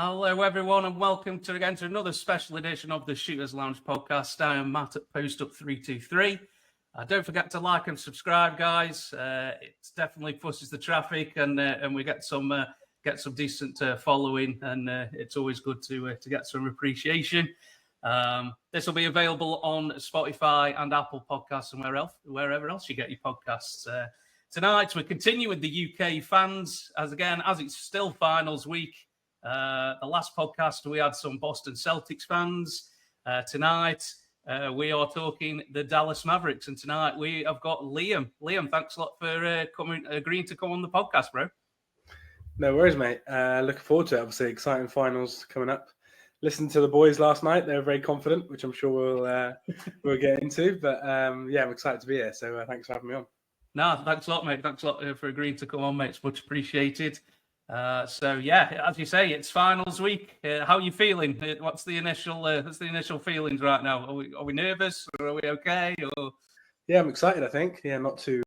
Hello, everyone, and welcome to another special edition of the Shooters Lounge podcast. I am Matt at Post Up 323. Don't forget to like and subscribe, guys. It definitely pushes the traffic, and we get some decent following, and it's always good to get some appreciation. This will be available on Spotify and Apple Podcasts and wherever else you get your podcasts. Tonight, we continue with the UK fans, as it's still finals week. The last podcast, we had some Boston Celtics fans. Tonight, we are talking the Dallas Mavericks. And tonight, we have got Liam. Liam, thanks a lot for agreeing to come on the podcast, bro. No worries, mate. Looking forward to it. Obviously, exciting finals coming up. Listened to the boys last night. They were very confident, which I'm sure we'll get into. But, I'm excited to be here. So thanks for having me on. No, thanks a lot, mate. Thanks a lot for agreeing to come on, mate. It's much appreciated. As you say, it's finals week. How are you feeling? What's the initial feelings right now? Are we nervous or are we okay? Or... Yeah, I'm excited. I think. Yeah, not too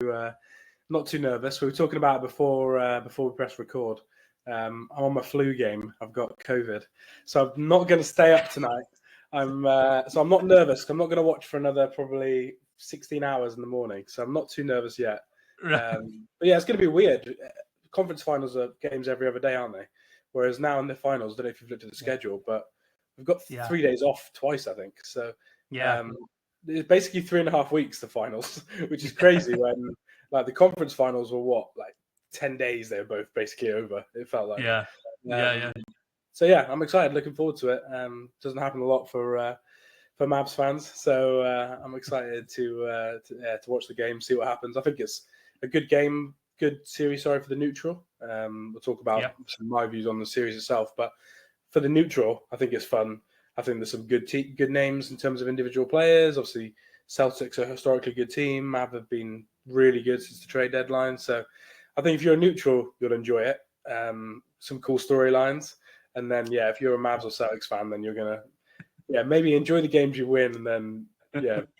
nervous. We were talking about it before we press record. I'm on my flu game. I've got COVID, so I'm not going to stay up tonight. I'm not nervous. I'm not going to watch for another probably 16 hours in the morning. So I'm not too nervous yet. Right. But yeah, it's going to be weird. Conference finals are games every other day, aren't they? Whereas now in the finals, I don't know if you've looked at the schedule, but we've got 3 days off twice, I think. So it's basically 3.5 weeks, the finals, which is crazy when like the conference finals were 10 days, they were both basically over. It felt like. So yeah, I'm excited, looking forward to it. Doesn't happen a lot for Mavs fans. So I'm excited to watch the game, see what happens. I think it's a good game. Good series, for the neutral. We'll talk about my views on the series itself, but for the neutral, I think it's fun. I think there's some good names in terms of individual players. Obviously, Celtics are a historically good team. Mav have been really good since the trade deadline. So I think if you're a neutral, you'll enjoy it. Some cool storylines. And then, if you're a Mavs or Celtics fan, then you're going to, maybe enjoy the games you win and then,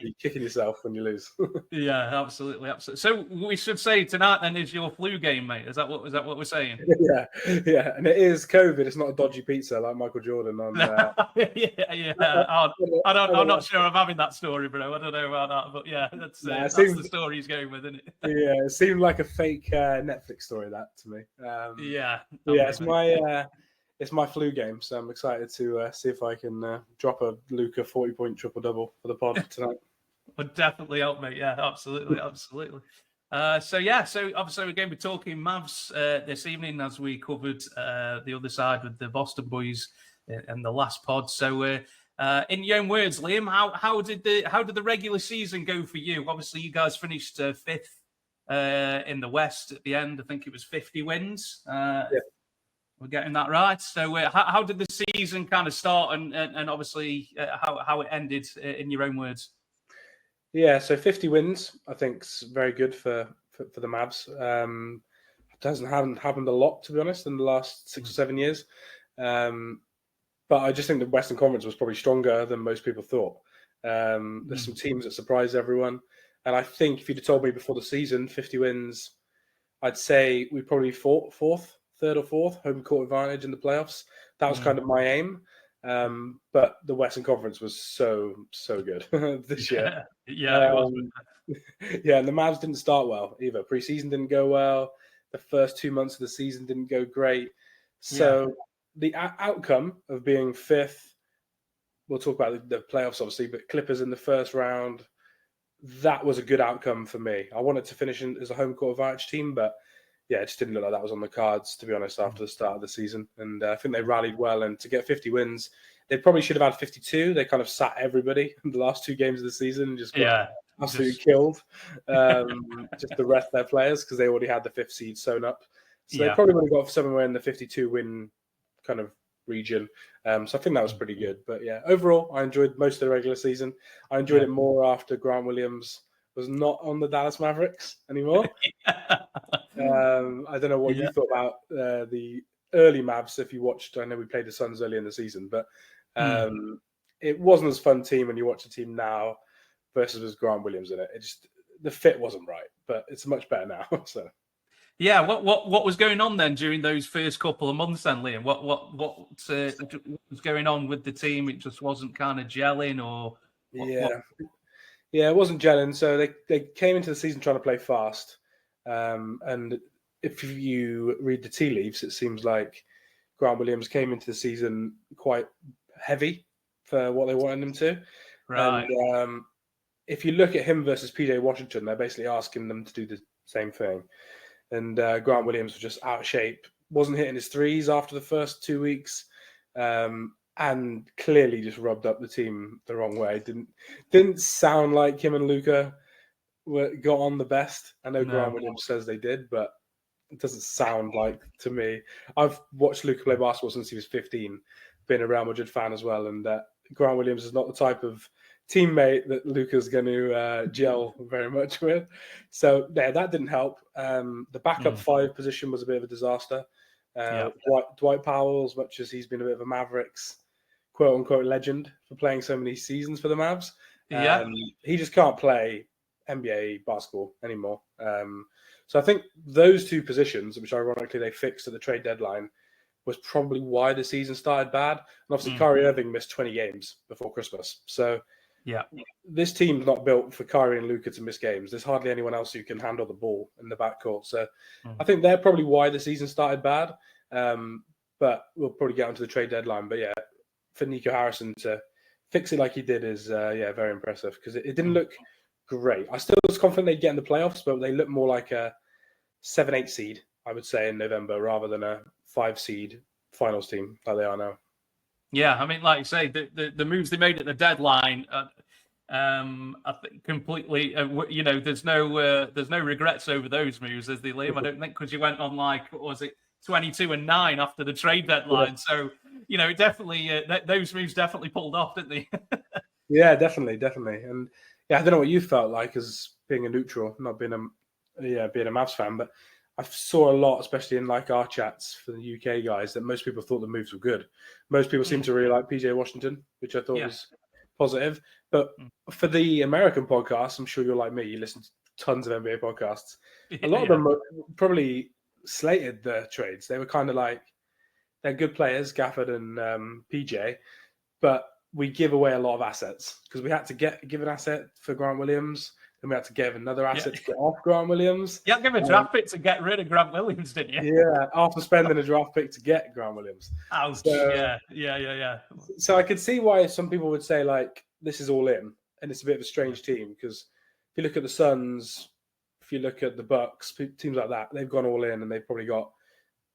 be kicking yourself when you lose. Yeah, absolutely. So we should say tonight then is your flu game, mate. Is that what we're saying? Yeah, and it is COVID. It's not a dodgy pizza like Michael Jordan on. I'm not sure I'm having that story, bro. I don't know about that, but that's the story he's going with, isn't it? Yeah, it seemed like a fake Netflix story that to me. It's my flu game, so I'm excited to see if I can drop a Luka 40-point triple-double for the pod tonight. Would definitely help, mate. Yeah, absolutely. So obviously we're going to be talking Mavs this evening as we covered the other side with the Boston boys in the last pod. So in your own words, Liam, how did the regular season go for you? Obviously, you guys finished fifth in the West at the end. I think it was 50 wins. We're getting that right. So how did the season kind of start and obviously how it ended in your own words? Yeah, so 50 wins, I think, is very good for the Mavs. Haven't happened a lot, to be honest, in the last 6 or 7 years. But I just think the Western Conference was probably stronger than most people thought. There's some teams that surprised everyone. And I think if you'd have told me before the season, 50 wins, I'd say we probably third or fourth, home court advantage in the playoffs. That was kind of my aim. But the Western Conference was so good this year. And the Mavs didn't start well either. Preseason didn't go well. The first 2 months of the season didn't go great. So the outcome of being fifth, we'll talk about the playoffs obviously, but Clippers in the first round, that was a good outcome for me. I wanted to finish as a home court advantage team, but it just didn't look like that was on the cards, to be honest, after the start of the season. And I think they rallied well. And to get 50 wins, they probably should have had 52. They kind of sat everybody in the last 2 games of the season and just got absolutely killed. Just the rest of their players because they already had the 5th seed sewn up. So they probably would have got somewhere in the 52-win kind of region. So I think that was pretty good. But overall, I enjoyed most of the regular season. I enjoyed it more after Grant Williams was not on the Dallas Mavericks anymore. I don't know what you thought about the early Mavs. If you watched, I know we played the Suns early in the season, but it wasn't as fun team when you watch the team now versus with Grant Williams in it. The fit wasn't right, but it's much better now. So Yeah, what was going on then during those first couple of months then, Liam? What was going on with the team? It just wasn't kind of gelling, or what? Yeah, it wasn't gelling. So they came into the season trying to play fast, and if you read the tea leaves, it seems like Grant Williams came into the season quite heavy for what they wanted him to, Right. and if you look at him versus PJ Washington, they're basically asking them to do the same thing. And Grant Williams was just out of shape, wasn't hitting his threes after the first 2 weeks, and clearly just rubbed up the team the wrong way. Didn't sound like him and Luka got on the best. I know Grant No. Williams says they did, but it doesn't sound like to me. I've watched Luka play basketball since he was 15, been a Real Madrid fan as well, and Grant Williams is not the type of teammate that Luka's going to gel very much with. So yeah, that didn't help. The backup five position was a bit of a disaster. Dwight Powell, as much as he's been a bit of a Mavericks quote unquote legend for playing so many seasons for the Mavs, he just can't play NBA basketball anymore. So I think those two positions, which ironically they fixed at the trade deadline, was probably why the season started bad. And obviously Kyrie Irving missed 20 games before Christmas. So this team's not built for Kyrie and Luka to miss games. There's hardly anyone else who can handle the ball in the backcourt. So I think they're probably why the season started bad. But we'll probably get onto the trade deadline. But yeah, for Nico Harrison to fix it like he did is very impressive, because it didn't look great. I still was confident they'd get in the playoffs, but they look more like a 7-8 seed, I would say, in November, rather than a 5 seed finals team like they are now. Yeah, I mean, like you say, the moves they made at the deadline, I think completely. There's no regrets over those moves, as they Liam. I don't think, because you went on like, what was it, 22-9 after the trade deadline. Yeah. So it definitely those moves definitely pulled off, didn't they? Yeah, definitely. And yeah, I don't know what you felt like as being a neutral, not being being a Mavs fan, but I saw a lot, especially in like our chats for the UK guys, that most people thought the moves were good. Most people seem to really like PJ Washington, which I thought was positive. But for the American podcast, I'm sure you're like me, you listen to tons of NBA podcasts. A lot of them probably slated the trades. They were kind of like, they're good players, Gafford and PJ, but we give away a lot of assets, because we had to give an asset for Grant Williams, and we had to give another asset to get off Grant Williams. You had to give a draft pick to get rid of Grant Williams, didn't you? Yeah, after spending a draft pick to get Grant Williams. Ouch. So, yeah. So I could see why some people would say, like, this is all in, and it's a bit of a strange team, because if you look at the Suns, if you look at the Bucks, teams like that, they've gone all in, and they've probably got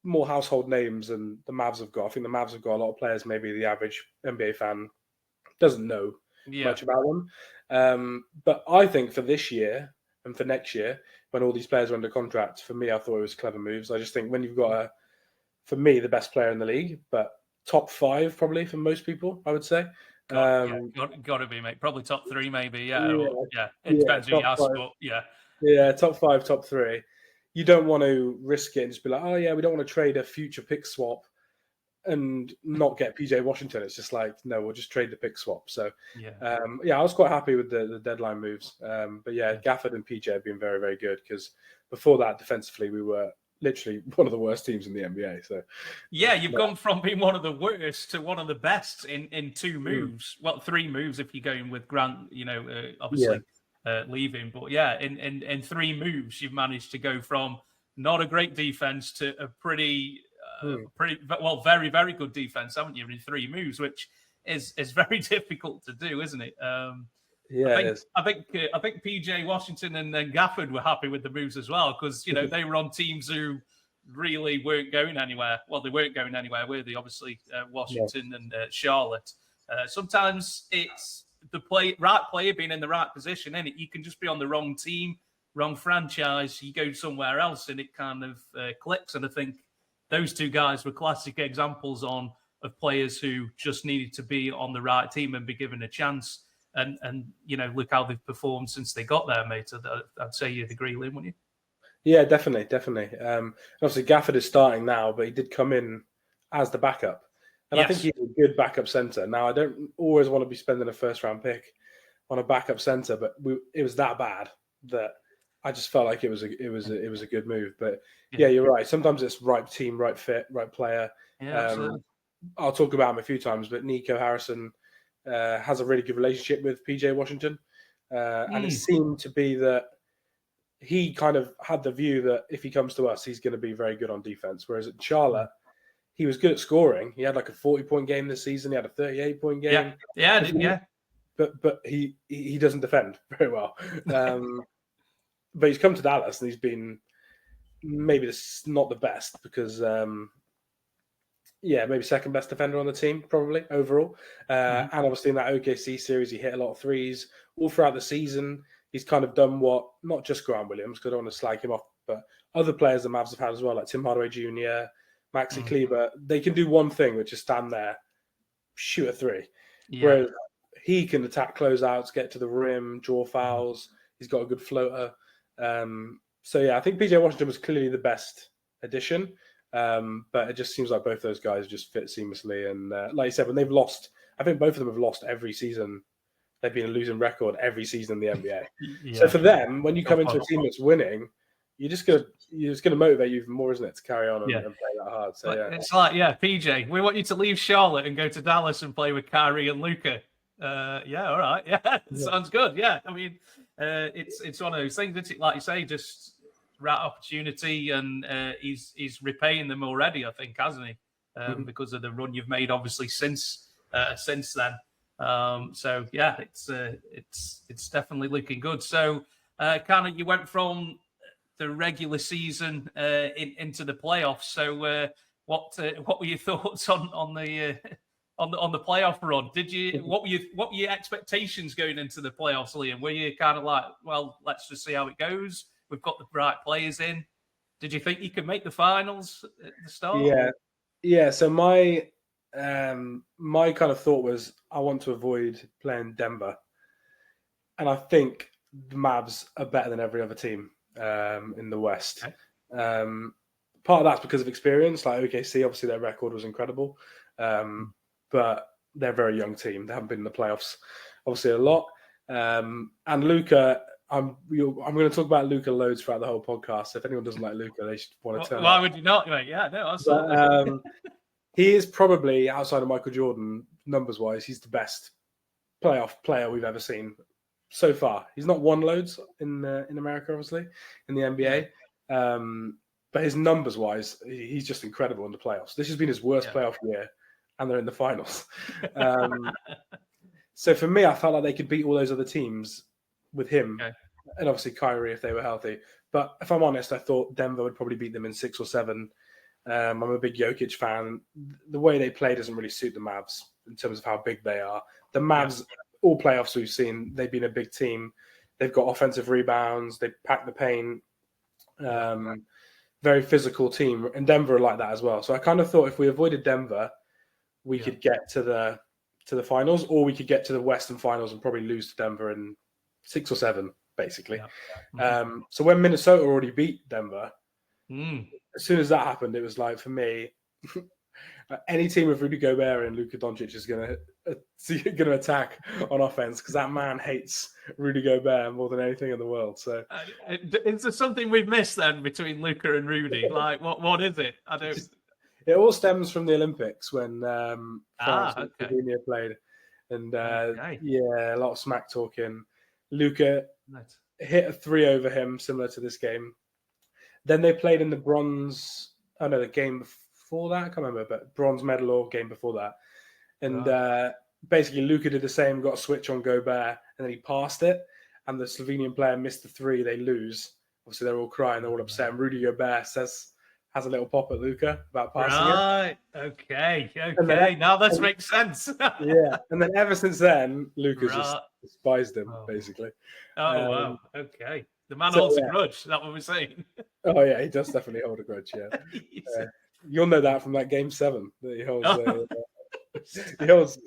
more household names than the Mavs have got. I think the Mavs have got a lot of players maybe the average NBA fan doesn't know much about them. But I think for this year and for next year, when all these players are under contract, for me, I thought it was clever moves. I just think when you've got for me, the best player in the league, but top 5 probably for most people, I would say. Got to be, mate. Probably top 3, maybe. It depends who you ask, but yeah, top 5, top 3. You don't want to risk it and just be like, oh yeah, we don't want to trade a future pick swap and not get PJ Washington. It's just like, no, we'll just trade the pick swap. So I was quite happy with the deadline moves. But yeah, Gafford and PJ have been very, very good, because before that, defensively, we were literally one of the worst teams in the NBA. So you've gone from being one of the worst to one of the best in 2 moves. Well, 3 moves if you're going with Grant, obviously leaving. But in 3 moves, you've managed to go from not a great defense to a pretty very, very good defense, haven't you, in 3 moves, which is very difficult to do, isn't it? I think PJ Washington and then Gafford were happy with the moves as well, because they were on teams who really weren't going anywhere. Well, they weren't going anywhere, were they? Obviously, Washington and Charlotte. Sometimes it's the right player being in the right position, and you can just be on the wrong team, wrong franchise. You go somewhere else, and it kind of clicks. And I think those 2 guys were classic examples of players who just needed to be on the right team and be given a chance. And look how they've performed since they got there, mate. I'd say you'd agree, Liam, wouldn't you? Yeah, definitely. Obviously, Gafford is starting now, but he did come in as the backup. And I think he's a good backup center. Now, I don't always want to be spending a first-round pick on a backup center, but it was that bad that I just felt like it was a good move. But yeah, you're right. Sometimes it's right team, right fit, right player. Yeah, absolutely. I'll talk about him a few times, but Nico Harrison has a really good relationship with PJ Washington, and it seemed to be that he kind of had the view that if he comes to us, he's going to be very good on defense. Whereas at Charlotte, he was good at scoring. He had like a 40-point game this season. He had a 38-point game. Yeah. But he doesn't defend very well. But he's come to Dallas and he's been maybe not the best because, maybe second best defender on the team probably overall. And obviously in that OKC series, he hit a lot of threes all throughout the season. He's kind of done what not just Grant Williams, because I don't want to slag him off, but other players the Mavs have had as well, like Tim Hardaway Jr., Maxi Kleber. They can do one thing, which is stand there, shoot a three. Yeah. Whereas he can attack closeouts, get to the rim, draw fouls. He's got a good floater. I think PJ Washington was clearly the best addition. But it just seems like both those guys just fit seamlessly. And like you said, when they've lost, I think both of them have lost every season. They've been a losing record every season in the NBA. Yeah. So for them, when you come into a team that's winning, you're just gonna motivate you even more, isn't it, to carry on and play that hard. So it's like, PJ, we want you to leave Charlotte and go to Dallas and play with Kyrie and Luka. All right, sounds good. Yeah, I mean, it's one of those things, isn't it? Like you say, just right opportunity, and he's repaying them already, I think, hasn't he? Because of the run you've made, obviously, since then. It's definitely looking good. So, kind of, you went from the regular season into the playoffs. So, what were your thoughts on the playoff run? What were your expectations going into the playoffs, Liam? Were you kind of like, well, let's just see how it goes? We've got the right players in. Did you think you could make the finals at the start? Yeah. So my kind of thought was I want to avoid playing Denver, and I think the Mavs are better than every other team in the West. Okay. Part of that's because of experience. Like OKC, obviously their record was incredible, but they're a very young team. They haven't been in the playoffs, obviously, a lot. And Luka, I'm going to talk about Luka loads throughout the whole podcast. So if anyone doesn't like Luka, they should want to turn. Why would you not? Mate? Yeah, no, absolutely. He is probably, outside of Michael Jordan, numbers-wise, he's the best playoff player we've ever seen so far. He's not won loads in America, obviously, in the NBA. But his numbers-wise, he's just incredible in the playoffs. This has been his worst playoff year, and they're in the finals. So for me, I felt like they could beat all those other teams with him, and obviously Kyrie if they were healthy. But if I'm honest, I thought Denver would probably beat them in 6 or 7. I'm a big Jokic fan. The way they play doesn't really suit the Mavs in terms of how big they are. The Mavs, all playoffs we've seen, they've been a big team. They've got offensive rebounds. They pack the paint. Very physical team. And Denver are like that as well. So I kind of thought if we avoided Denver, we could get to the finals, or we could get to the Western finals and probably lose to Denver in 6 or 7, basically. So when Minnesota already beat Denver, as soon as that happened, it was like, for me, any team with Rudy Gobert and Luka Doncic is going to attack on offense, because that man hates Rudy Gobert more than anything in the world. So, is there something we've missed then between Luka and Rudy? Like, what is it? I don't. It all stems from the Olympics when France and Slovenia played, and a lot of smack talking. Luka hit a 3 over him, similar to this game. Then they played in the the game before that, I can't remember, but bronze medal or game before that. And basically Luka did the same, got a switch on Gobert, and then he passed it, and the Slovenian player missed the 3, they lose. Obviously, they're all crying, they're all upset. And Rudy Gobert has a little pop at Luka about passing it. Right, okay. Now this makes sense. And then ever since then, Luka's just despised him, basically. Wow, okay. The man holds a grudge, that what we're saying. Oh, yeah, he does definitely hold a grudge, you'll know that from that game 7 that he holds.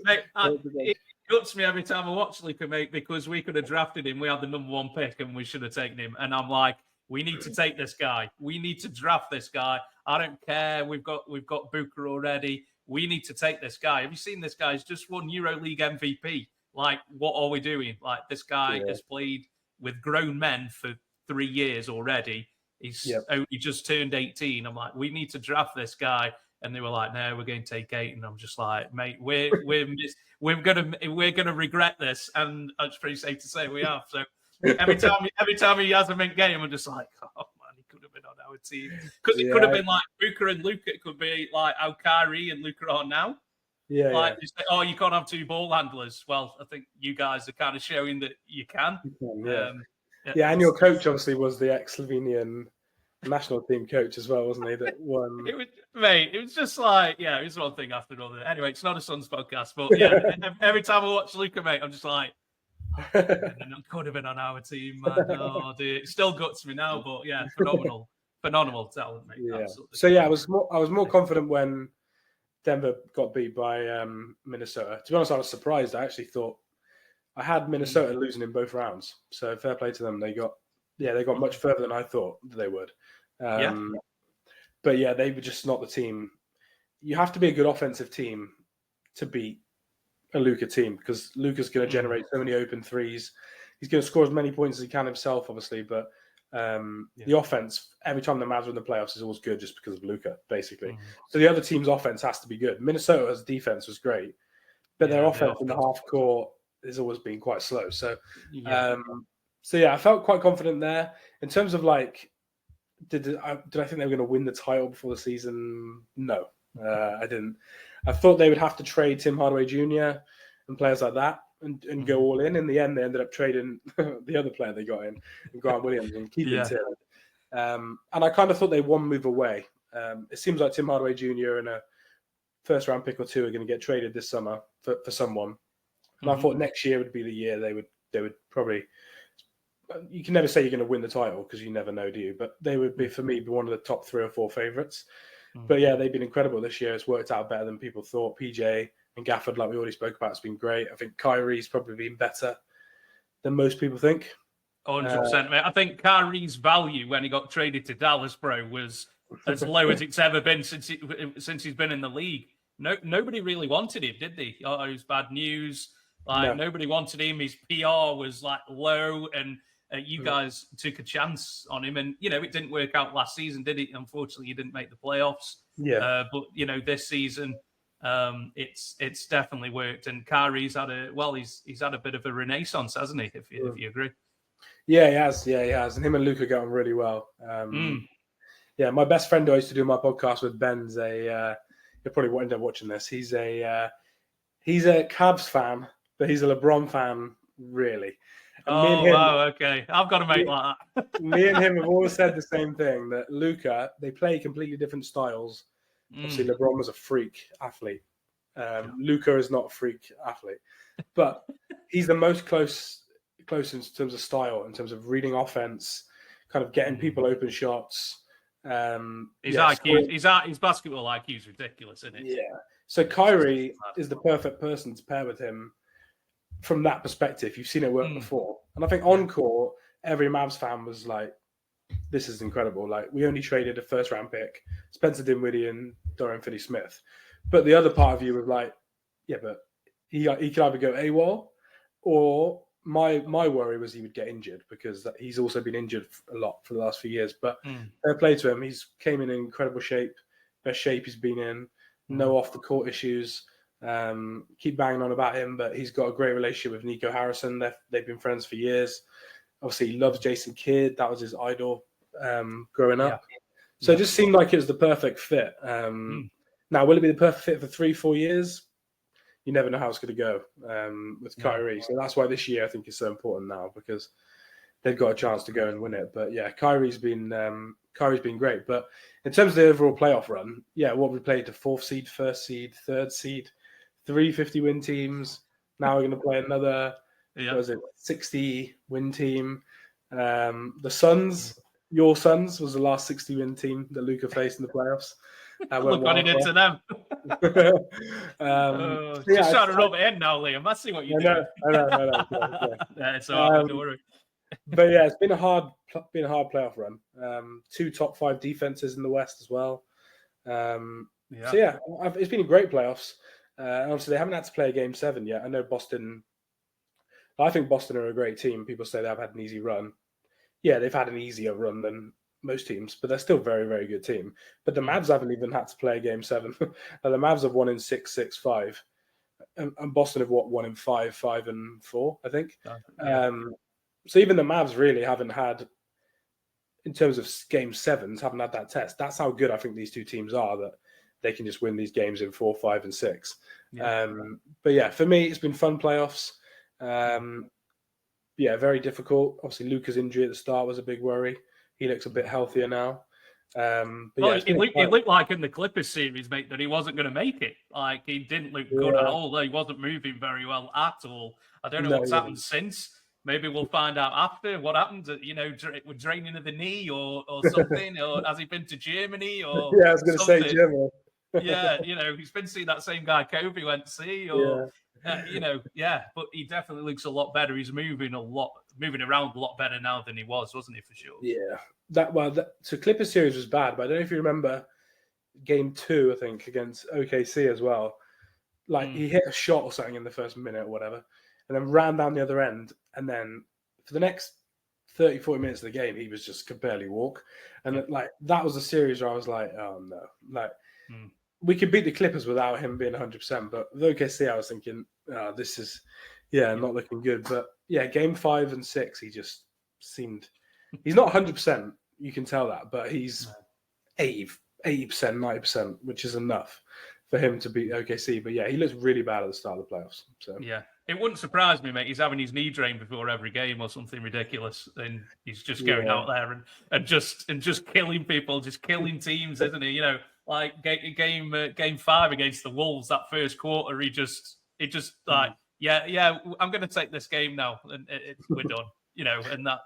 Mate, it guts me every time I watch Luka, mate, because we could have drafted him. We had the number 1 pick and we should have taken him. And I'm like, we need to take this guy. We need to draft this guy. I don't care. We've got Booker already. We need to take this guy. Have you seen this guy? He's just won EuroLeague MVP. Like, what are we doing? Like, this guy has played with grown men for 3 years already. He's only just turned 18. I'm like, we need to draft this guy. And they were like, no, we're going to take 8. And I'm just like, mate, we're gonna regret this. And it's pretty safe to say we have. So every time he has a mint game, I'm just like, oh man, he could have been on our team. Because it could have been like Booker and Luka. It could be like how Kyrie and Luka are now. You say, oh, you can't have 2 ball handlers. Well, I think you guys are kind of showing that you can. And your coach obviously was the ex-Slovenian national team coach as well, wasn't he? That won. It was just like, it was one thing after another. Anyway, it's not a Suns podcast, but every time I watch Luka, mate, I'm just like, could have been on our team, man. Oh, dear. It still guts me now, but phenomenal talent, mate. Yeah. So I was more confident when Denver got beat by Minnesota. To be honest, I was surprised. I actually thought I had Minnesota losing in both rounds. So fair play to them. They got much further than I thought they would. But they were just not the team. You have to be a good offensive team to beat a Luka team, because Luka's going to generate so many open threes. He's going to score as many points as he can himself, obviously. But the offense, every time the Mavs are in the playoffs, is always good just because of Luka, basically. So the other team's offense has to be good. Minnesota's defense was great, but their offense in the half court has always been quite slow. So, I felt quite confident there. In terms of like, did I think they were going to win the title before the season? No, I didn't. I thought they would have to trade Tim Hardaway Jr. and players like that and go all in. In the end, they ended up trading the other player they got in, Grant Williams, and keeping Tim. And I kind of thought they one move away. It seems like Tim Hardaway Jr. and a first-round pick or 2 are going to get traded this summer for someone. And I thought next year would be the year they would probably. You can never say you're going to win the title because you never know, do you? But they would be, for me, one of the top 3 or 4 favourites. But they've been incredible this year. It's worked out better than people thought. PJ and Gafford, like we already spoke about, has been great. I think Kyrie's probably been better than most people think. 100%, mate. I think Kyrie's value when he got traded to Dallas, bro, was as low as it's ever been since he's been in the league. Nobody really wanted him, did they? Oh, it was bad news. Nobody wanted him. His PR was like low, and you guys took a chance on him, and it didn't work out last season, did it? Unfortunately, you didn't make the playoffs. But this season, it's definitely worked, and Kyrie's had he's had a bit of a renaissance, hasn't he? If you agree. Yeah, he has. Yeah, he has, and him and Luka got on really well. My best friend who I used to do my podcast with, Ben's you'll probably end up watching this. He's a Cavs fan, but he's a LeBron fan, really. And okay. I've got a mate like that. Me and him have always said the same thing, that Luka, they play completely different styles. Obviously, LeBron was a freak athlete. Luka is not a freak athlete. But he's the most close in terms of style, in terms of reading offense, kind of getting people open shots. His basketball IQ is ridiculous, isn't it? Yeah. So Kyrie is the perfect person to pair with him from that perspective. You've seen it work before. And I think on court, every Mavs fan was like, this is incredible. Like, we only traded a first-round pick, Spencer Dinwiddie and Dorian Finney-Smith. But the other part of you was like, but he could either go AWOL, or my worry was he would get injured, because he's also been injured a lot for the last few years. But fair play to him. He's came in incredible shape, best shape he's been in, no off-the-court issues. Keep banging on about him, but he's got a great relationship with Nico Harrison. They've been friends for years. Obviously, he loves Jason Kidd. That was his idol growing up. So it just seemed like it was the perfect fit. Now, will it be the perfect fit for 3-4 years? You never know how it's going to go with Kyrie. So that's why this year I think is so important now, because they've got a chance to go and win it. But Kyrie's been great. But in terms of the overall playoff run, what we played, the 4th seed, 1st seed, 3rd seed, 3 50-win teams. Now we're going to play another, 60-win team. The Suns, your Suns, was the last 60-win team that Luka faced in the playoffs. Look on it into them. Just trying to rub it in now, Liam. I see what you do. I know. It's all right, don't worry. But it's been a hard playoff run. 2 top 5 defenses in the West as well. It's been great playoffs. Obviously, they haven't had to play a game 7 yet. I know Boston. I think Boston are a great team. People say they've had an easy run. yeah, they've had an easier run than most teams, but they're still a very, very good team. But the Mavs haven't even had to play Game 7. The Mavs have won in 6, 6, 5. And Boston have won in 5, 5, and 4, I think. So even the Mavs really haven't had, in terms of Game 7s, haven't had that test. That's how good I think these two teams are, that they can just win these games in 4, 5, and 6. But yeah, for me, it's been fun playoffs. Yeah, very difficult. Obviously, Luka's injury at the start was a big worry. He looks a bit healthier now. It looked like in the Clippers series, mate, that he wasn't going to make it. Like, he didn't look good at all. He wasn't moving very well at all. I don't know what's happened since. Maybe we'll find out after what happened. With draining of the knee or something, or has he been to Germany? Or yeah, I was going to say Germany. Yeah, he's been seeing that same guy Kobe went to see, or but he definitely looks a lot better. He's moving around a lot better now than he was, wasn't he, for sure? Yeah, so Clippers series was bad, but I don't know if you remember Game 2, I think, against OKC as well. Like, he hit a shot or something in the first minute or whatever, and then ran down the other end, and then for the next 30, 40 minutes of the game, he was just could barely walk. And like, that was a series where I was like, oh no, like, we could beat the Clippers without him being 100%. But with OKC, I was thinking, this is, not looking good. But yeah, Game 5 and 6, he just seemed, he's not 100%. You can tell that, but he's 80%, 90%, which is enough for him to beat OKC. But yeah, he looks really bad at the start of the playoffs. So yeah, it wouldn't surprise me, mate. He's having his knee drained before every game or something ridiculous, and he's just going out there and just killing people, just killing teams, isn't he? Like game 5 against the Wolves, that first quarter, he just like, I'm going to take this game now, and we're done.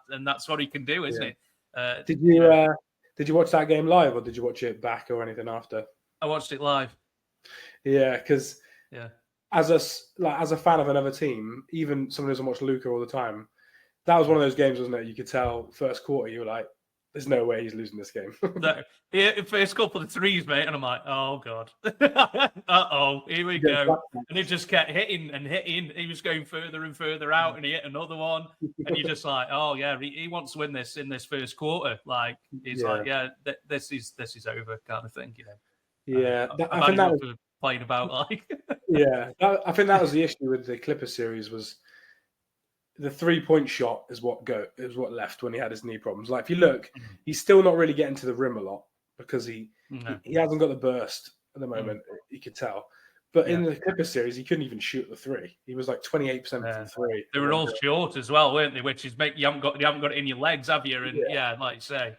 And that's what he can do, isn't it? Did you watch that game live, or did you watch it back or anything after? I watched it live. Yeah, because as a fan of another team, even someone who doesn't watch Luka all the time, that was one of those games, wasn't it? You could tell first quarter, you were like, there's no way he's losing this game. First couple of threes, mate, and I'm like, oh god, here we go. And he just kept hitting and hitting. He was going further and further out, and he hit another one. And you're just like, oh yeah, he wants to win this in this first quarter. Like, he's like, this is over, kind of thing, Yeah, I think that was playing about, like. I think that was the issue with the Clippers series, was the 3-point shot is what left when he had his knee problems. Like, if you look, he's still not really getting to the rim a lot because he hasn't got the burst at the moment. You could tell. But in the Clippers series, he couldn't even shoot the 3. He was like 28% from 3. They were all short as well, weren't they? Which is you haven't got it in your legs, have you? And like you say,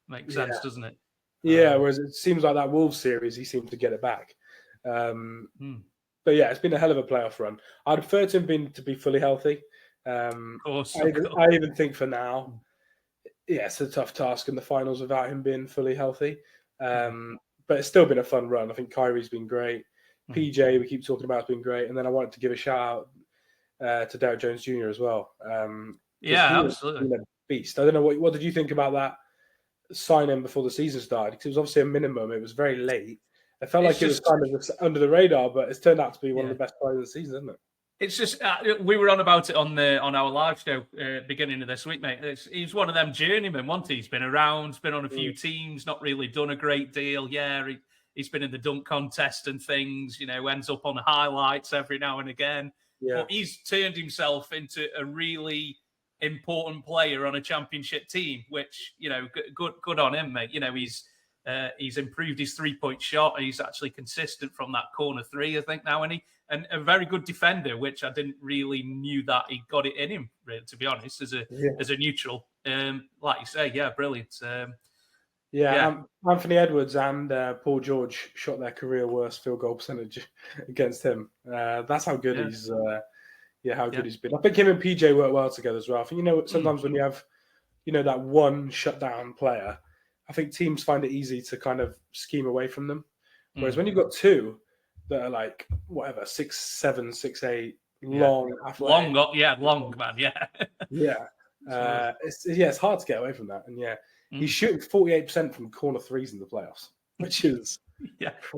makes sense, doesn't it? Yeah. Whereas it seems like that Wolves series, he seemed to get it back. But yeah, it's been a hell of a playoff run. I'd prefer to him to be fully healthy. I even think for now, it's a tough task in the finals without him being fully healthy. But it's still been a fun run. I think Kyrie's been great. PJ, we keep talking about, has been great. And then I wanted to give a shout out to Derek Jones Jr. as well. Absolutely. Been a beast. I don't know, what did you think about that sign-in before the season started? Because it was obviously a minimum. It was very late. It felt like it was kind of under the radar, but it's turned out to be one of the best players of the season, isn't it? It's just we were on about it on our live show beginning of this week, mate. He's one of them journeymen. He's been around, been on a few teams, not really done a great deal. Yeah, he's been in the dunk contest and things. Ends up on the highlights every now and again. Yeah. But he's turned himself into a really important player on a championship team, which good on him, mate. He's improved his 3-point shot. He's actually consistent from that corner 3, I think, now, and a very good defender, which I didn't really knew that he got it in him, really, to be honest, as a neutral. Like you say, brilliant. Anthony Edwards and Paul George shot their career worst field goal percentage against him. That's how good he's. Good he's been. I think him and PJ work well together as well. I think sometimes when you have, that one shutdown player, I think teams find it easy to kind of scheme away from them. Whereas when you've got two that are like, 6'7", 6'8", long, athletic. Long, man, it's hard to get away from that. And he's shooting 48% from corner threes in the playoffs, which is...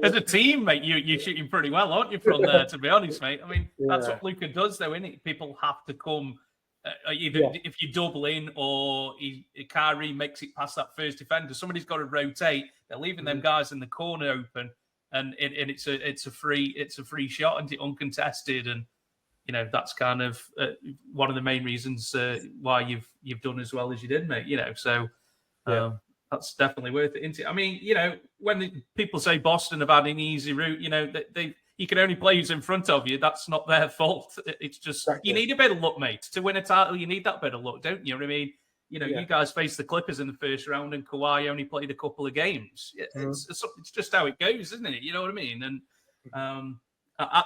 As a team, mate, you're shooting pretty well, aren't you, from there, to be honest, mate? I mean, that's what Luka does, though, isn't it? People have to come Either if you double in or Kyrie makes it past that first defender, somebody's got to rotate. They're leaving them guys in the corner open, and it's a free shot and uncontested, and that's kind of one of the main reasons why you've done as well as you did, mate. So that's definitely worth it, isn't it? I mean, when people say Boston have had an easy route, you can only play who's in front of you. That's not their fault. It's just you need a bit of luck, mate. To win a title, you need that bit of luck, don't you? I mean, you guys faced the Clippers in the first round, and Kawhi only played a couple of games. It's just how it goes, isn't it? You know what I mean? And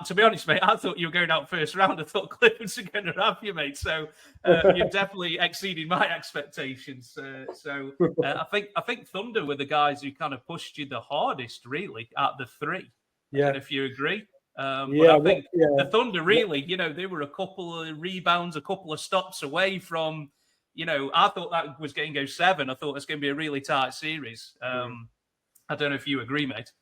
to be honest, mate, I thought you were going out first round. I thought Clippers were going to have you, mate. So you're definitely exceeding my expectations. I think Thunder were the guys who kind of pushed you the hardest, really, out of the three. Yeah, if you agree. But I think the Thunder really, they were a couple of rebounds, a couple of stops away from, I thought that was going to go 7. I thought it was going to be a really tight series. I don't know if you agree, mate.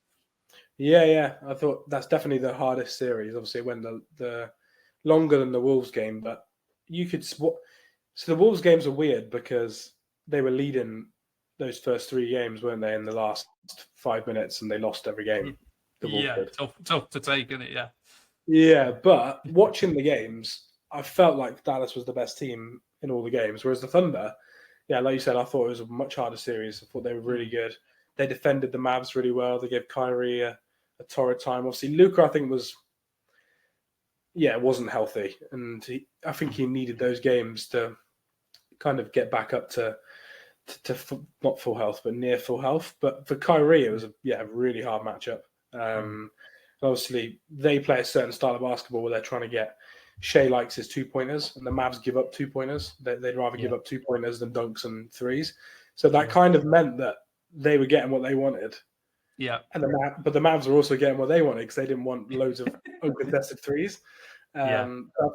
Yeah. I thought that's definitely the hardest series. Obviously, it went the longer than the Wolves game, but you could. So the Wolves games are weird because they were leading those first 3 games, weren't they, in the last 5 minutes, and they lost every game. Tough to take, isn't it? Yeah, but watching the games, I felt like Dallas was the best team in all the games, whereas the Thunder, like you said, I thought it was a much harder series. I thought they were really good. They defended the Mavs really well. They gave Kyrie a torrid time. Obviously, Luka, I think, wasn't healthy, and I think he needed those games to kind of get back up to not full health, but near full health. But for Kyrie, it was a really hard matchup. Obviously, they play a certain style of basketball where they're trying to get Shea likes his 2-pointers, and the Mavs give up 2-pointers. They'd rather give up 2-pointers than dunks and threes. So that kind of meant that they were getting what they wanted. Yeah. But the Mavs were also getting what they wanted because they didn't want loads of uncontested threes. I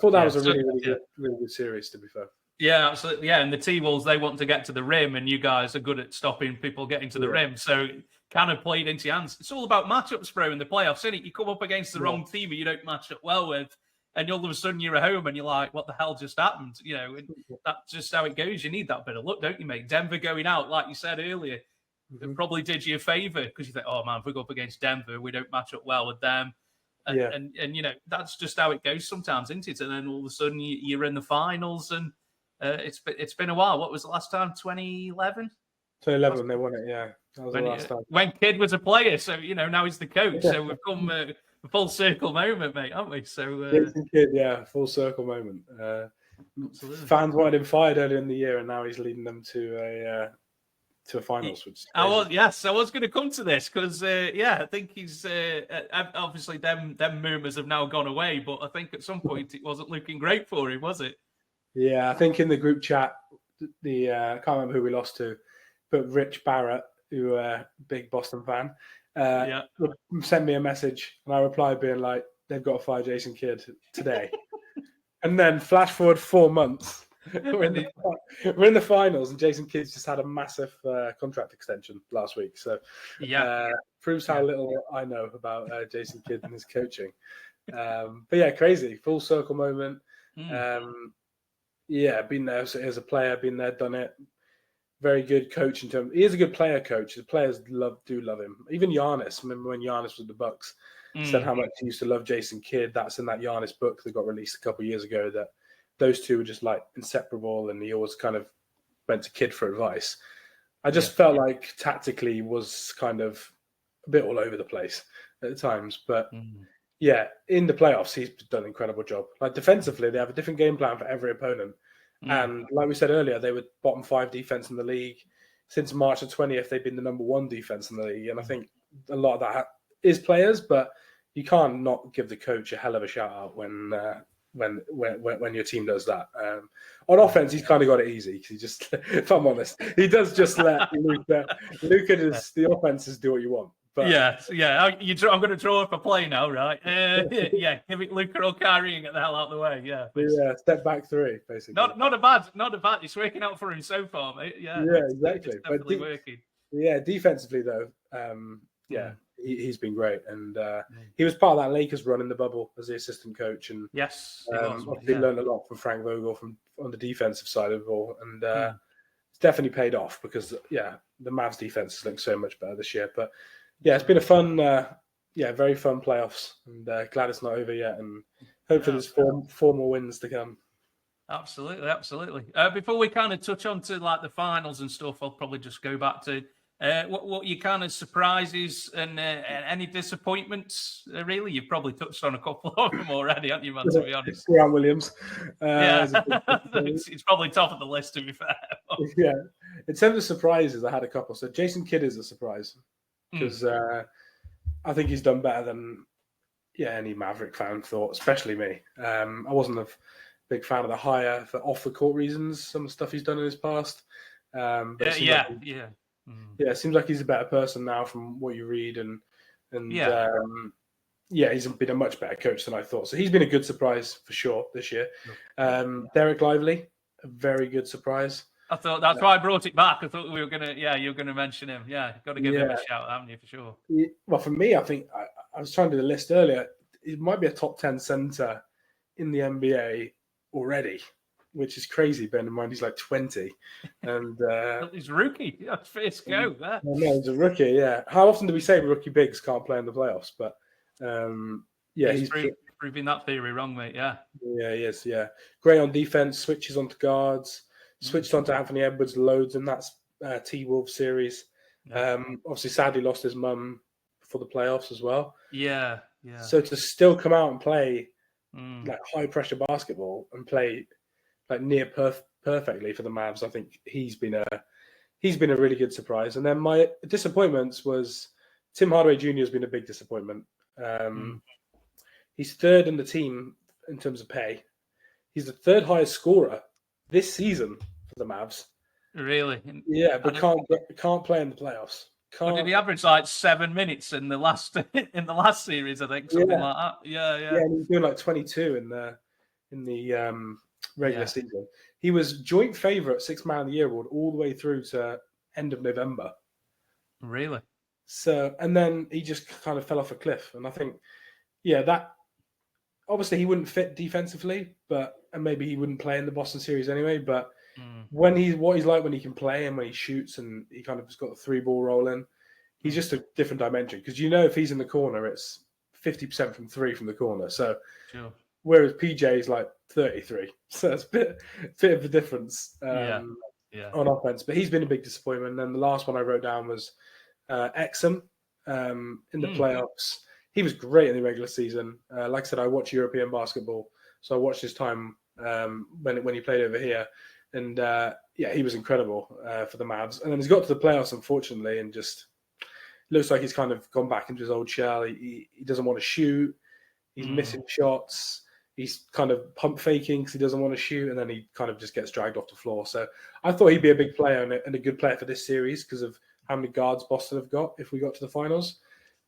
thought that was a really good series, to be fair. Yeah, absolutely. Yeah, and the T-Wolves, they want to get to the rim, and you guys are good at stopping people getting to the rim. So kind of played into your hands. It's all about matchups, bro, in the playoffs, isn't it? You come up against the wrong team you don't match up well with, and all of a sudden you're at home and you're like, what the hell just happened? And that's just how it goes. You need that bit of luck, don't you, mate? Denver going out, like you said earlier, it probably did you a favor because you think, oh, man, if we go up against Denver, we don't match up well with them. And that's just how it goes sometimes, isn't it? And then all of a sudden you're in the finals, and it's been a while. What was the last time? 2011? 2011, they won it, yeah. That was the last time. When Kidd was a player, so, now he's the coach. So we've come a full circle moment, mate, haven't we? So Jason Kidd, full circle moment. Fans wanted him fired earlier in the year, and now he's leading them to a finals. Which I was going to come to this because I think he's obviously them murmurs have now gone away, but I think at some point it wasn't looking great for him, was it? Yeah, I think in the group chat, I can't remember who we lost to, but Rich Barrett, who big Boston fan, sent me a message, and I replied being like, "They've got to fire Jason Kidd today." And then flash forward 4 months, we're in the finals, and Jason Kidd's just had a massive contract extension last week. So proves how little I know about Jason Kidd and his coaching. But crazy full circle moment. Been there as a player, been there, done it. Very good coach in terms. He is a good player coach. The players do love him. Even Giannis. Remember when Giannis was with the Bucks? Said how much he used to love Jason Kidd. That's in that Giannis book that got released a couple of years ago. That those two were just like inseparable, and he always kind of went to Kidd for advice. I just felt like tactically he was kind of a bit all over the place at times, but. In the playoffs, he's done an incredible job. Like defensively, they have a different game plan for every opponent. And like we said earlier, they were bottom 5 defense in the league. Since March the 20th, they've been the number 1 defense in the league. And I think a lot of that is players, but you can't not give the coach a hell of a shout out when your team does that. On offense, he's kind of got it easy because he just, if I'm honest, he does just let Luka the offenses do what you want. But, I'm going to draw up a play now, right? Give it Luka or Kyrie and get the hell out of the way. Step back 3, basically. Not a bad. It's working out for him so far, mate. Yeah, exactly. It's definitely working. Defensively though, he's been great, and he was part of that Lakers run in the bubble as the assistant coach, and Yes, he was. obviously learned a lot from Frank Vogel on the defensive side of the ball, and it's definitely paid off because the Mavs defense has looked so much better this year. But it's been a fun, very fun playoffs, and glad it's not over yet, and hopefully there's four more wins to come. Absolutely. Before we kind of touch on to like the finals and stuff, I'll probably just go back to what your kind of surprises and any disappointments. Really, you've probably touched on a couple of them already, haven't you, man? To be honest, Grant Williams. It's probably top of the list, to be fair. Yeah, in terms of surprises, I had a couple. So Jason Kidd is a surprise because I think he's done better than any Maverick fan thought, especially me. I wasn't a big fan of the hire for off the court reasons. Some of the stuff he's done in his past. It seems like he's a better person now from what you read, and he's been a much better coach than I thought. So he's been a good surprise for sure this year. Derek Lively, a very good surprise. I thought that's why I brought it back. I thought we were gonna, you were gonna mention him. Yeah, got to give him a shout, haven't you, for sure? Well, for me, I think I was trying to do the list earlier. It might be a top 10 center in the NBA already, which is crazy. Bearing in mind he's like 20, and he's a rookie. Yeah, first go there. No, he's a rookie. Yeah. How often do we say rookie bigs can't play in the playoffs? But he's proving that theory wrong, mate. Yeah, he is. Yeah, great on defense. Switches onto guards. Switched onto Anthony Edwards loads in that T-Wolves series. Obviously, sadly lost his mum for the playoffs as well. Yeah. So to still come out and play like high pressure basketball and play like near perfectly for the Mavs, I think he's been a really good surprise. And then my disappointments was Tim Hardaway Jr. has been a big disappointment. He's third in the team in terms of pay. He's the third highest scorer this season for the Mavs. Really? Yeah, but can't play in the playoffs. What did he average like 7 minutes in the last series? I think something like that. Yeah. And he's doing like 22 in the regular season. He was joint favorite Sixth Man of the Year award all the way through to end of November. Really? So, and then he just kind of fell off a cliff. And I think, that obviously he wouldn't fit defensively, and maybe he wouldn't play in the Boston series anyway. But what he's like when he can play and when he shoots and he kind of has got the 3-ball rolling, he's just a different dimension. Because if he's in the corner, it's 50% from 3 from the corner. So, whereas PJ is like 33, so it's a bit of a difference on offense. But he's been a big disappointment. And then the last one I wrote down was Exum in the playoffs. He was great in the regular season. Like I said, I watch European basketball, so I watched his time when he played over here, and he was incredible for the Mavs. And then he's got to the playoffs, unfortunately, and just looks like he's kind of gone back into his old shell. He doesn't want to shoot. He's missing shots. He's kind of pump faking because he doesn't want to shoot, and then he kind of just gets dragged off the floor. So I thought he'd be a big player and a good player for this series because of how many guards Boston have got if we got to the finals.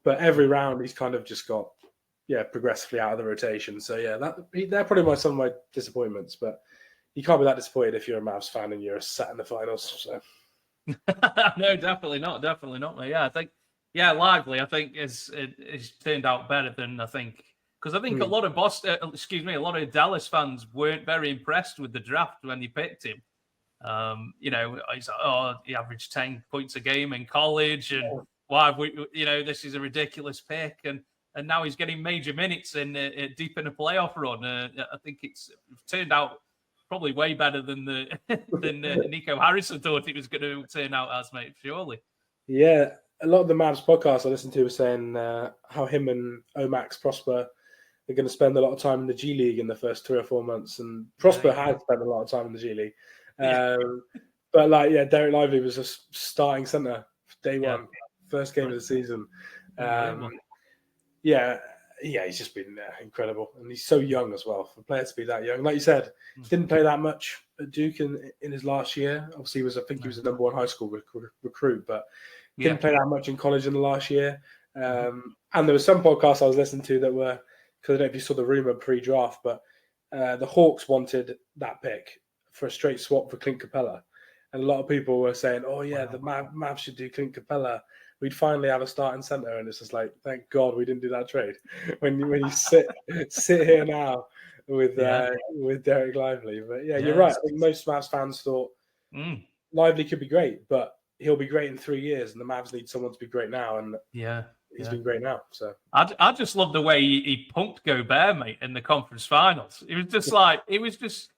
But every round he's kind of just got progressively out of the rotation. So they're probably some of my disappointments. But you can't be that disappointed if you're a Mavs fan and you're sat in the finals. So. No, definitely not, mate. Yeah, I think Lively. I think it's turned out better than I think. Because I think a lot of a lot of Dallas fans weren't very impressed with the draft when they picked him. He's like, he averaged 10 points a game in college, and why have we? This is a ridiculous pick, and now he's getting major minutes in deep in a playoff run. I think it's turned out probably way better than than Nico Harrison thought it was going to turn out as, mate. Surely. Yeah, a lot of the Mavs podcasts I listened to were saying how him and Omax Prosper are going to spend a lot of time in the G League in the first 3 or 4 months, and Prosper has spent a lot of time in the G League. But Derek Lively was a starting center day one, first game of the season. He's just been incredible, and he's so young as well. For a player to be that young, like you said, didn't play that much at Duke in his last year. Obviously, he was the number 1 high school recruit, but didn't play that much in college in the last year. And there were some podcasts I was listening to that were, because I don't know if you saw the rumor pre-draft, but the Hawks wanted that pick for a straight swap for Clint Capella. And a lot of people were saying, the Mavs should do Clint Capella we'd finally have a starting centre, and it's just like, thank God we didn't do that trade. When you sit here now with Derek Lively, but you're right. I think most Mavs fans thought Lively could be great, but he'll be great in 3 years, and the Mavs need someone to be great now, and he's been great now. So I just love the way he punked Gobert, mate, in the conference finals. It was just like he was just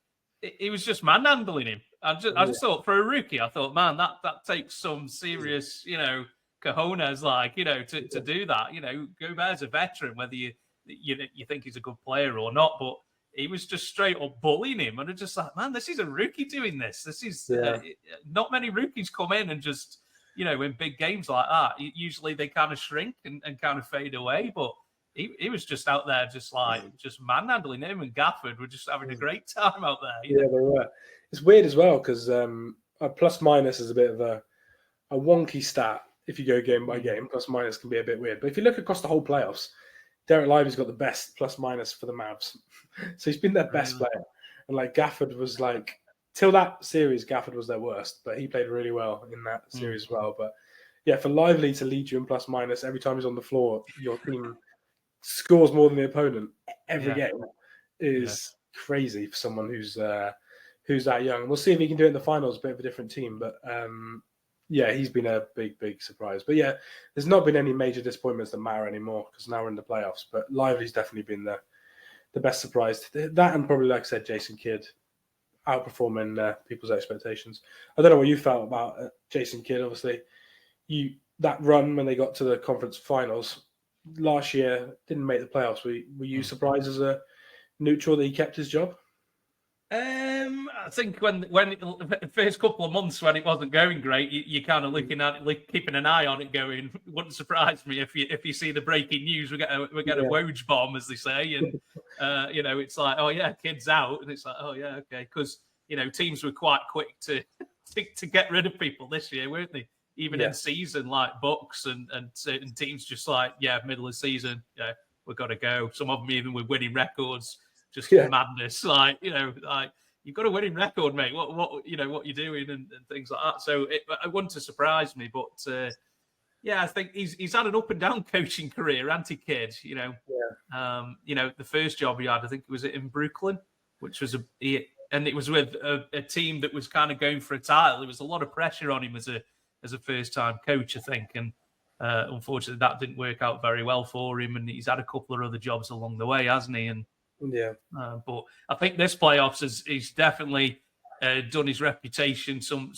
manhandling him. I just thought, for a rookie, I thought, man, that takes some serious, cojones, like, to do that. Gobert's a veteran, whether you think he's a good player or not, but he was just straight up bullying him, and it's just like, man, this is a rookie doing this. This is not many rookies come in and just, in big games like that. Usually they kind of shrink and kind of fade away, but he was just out there, just manhandling him, and Gafford were just having a great time out there. They were. It's weird as well because a plus minus is a bit of a wonky stat. If you go game by game, plus minus can be a bit weird. But if you look across the whole playoffs, Derek Lively's got the best plus minus for the Mavs. So he's been their best player. And like Gafford was like, till that series, Gafford was their worst, but he played really well in that series as well. But for Lively to lead you in plus minus every time he's on the floor, your team scores more than the opponent every game is crazy for someone who's that young. We'll see if he can do it in the finals, a bit of a different team. But he's been a big surprise. But there's not been any major disappointments that matter anymore because now we're in the playoffs. But Lively's definitely been the best surprise. That, and probably, like I said, Jason Kidd outperforming people's expectations. I don't know what you felt about Jason Kidd. Obviously, that run when they got to the conference finals last year didn't make the playoffs. Were you surprised as a neutral that he kept his job? I think when the first couple of months when it wasn't going great, you're kind of looking at it, keeping an eye on it, going, wouldn't surprise me if you see the breaking news, we get a Woj bomb, as they say, and it's like, oh yeah, Kidd's out, and it's like, oh yeah, okay, because teams were quite quick to get rid of people this year, weren't they? Even in season, like Bucks and certain teams, just like middle of season, we've got to go. Some of them even with winning records. Just madness, like you've got a winning record, mate. What you're doing and things like that. So it wouldn't have surprised me, but I think he's had an up and down coaching career, anti-Kidd. The first job he had, I think it was in Brooklyn, which was and it was with a team that was kind of going for a title. There was a lot of pressure on him as a first time coach, I think, and unfortunately that didn't work out very well for him. And he's had a couple of other jobs along the way, hasn't he? And but I think this playoffs he's definitely done his reputation some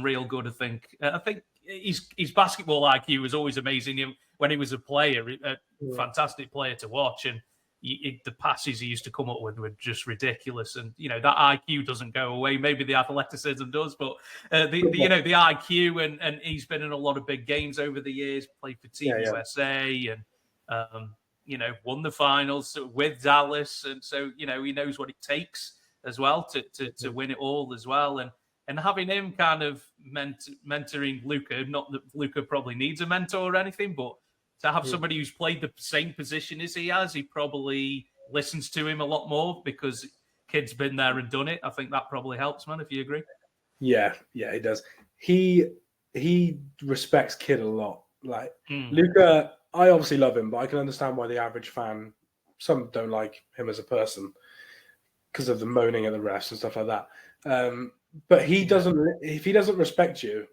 real good. I think his basketball IQ was always amazing. When he was a player, a fantastic player to watch, and the passes he used to come up with were just ridiculous. And that IQ doesn't go away. Maybe the athleticism does, but the IQ and he's been in a lot of big games over the years. Played for Team USA and. Won the finals with Dallas, and so he knows what it takes as well to win it all as well. And having him kind of mentoring Luka, not that Luka probably needs a mentor or anything, but to have somebody who's played the same position as he has, he probably listens to him a lot more because Kidd's been there and done it. I think that probably helps, man. If you agree. Yeah, he does. He respects Kidd a lot. Like Luka. I obviously love him, but I can understand why the average fan, some don't like him as a person because of the moaning at the refs and stuff like that. But he doesn't. If he doesn't respect you,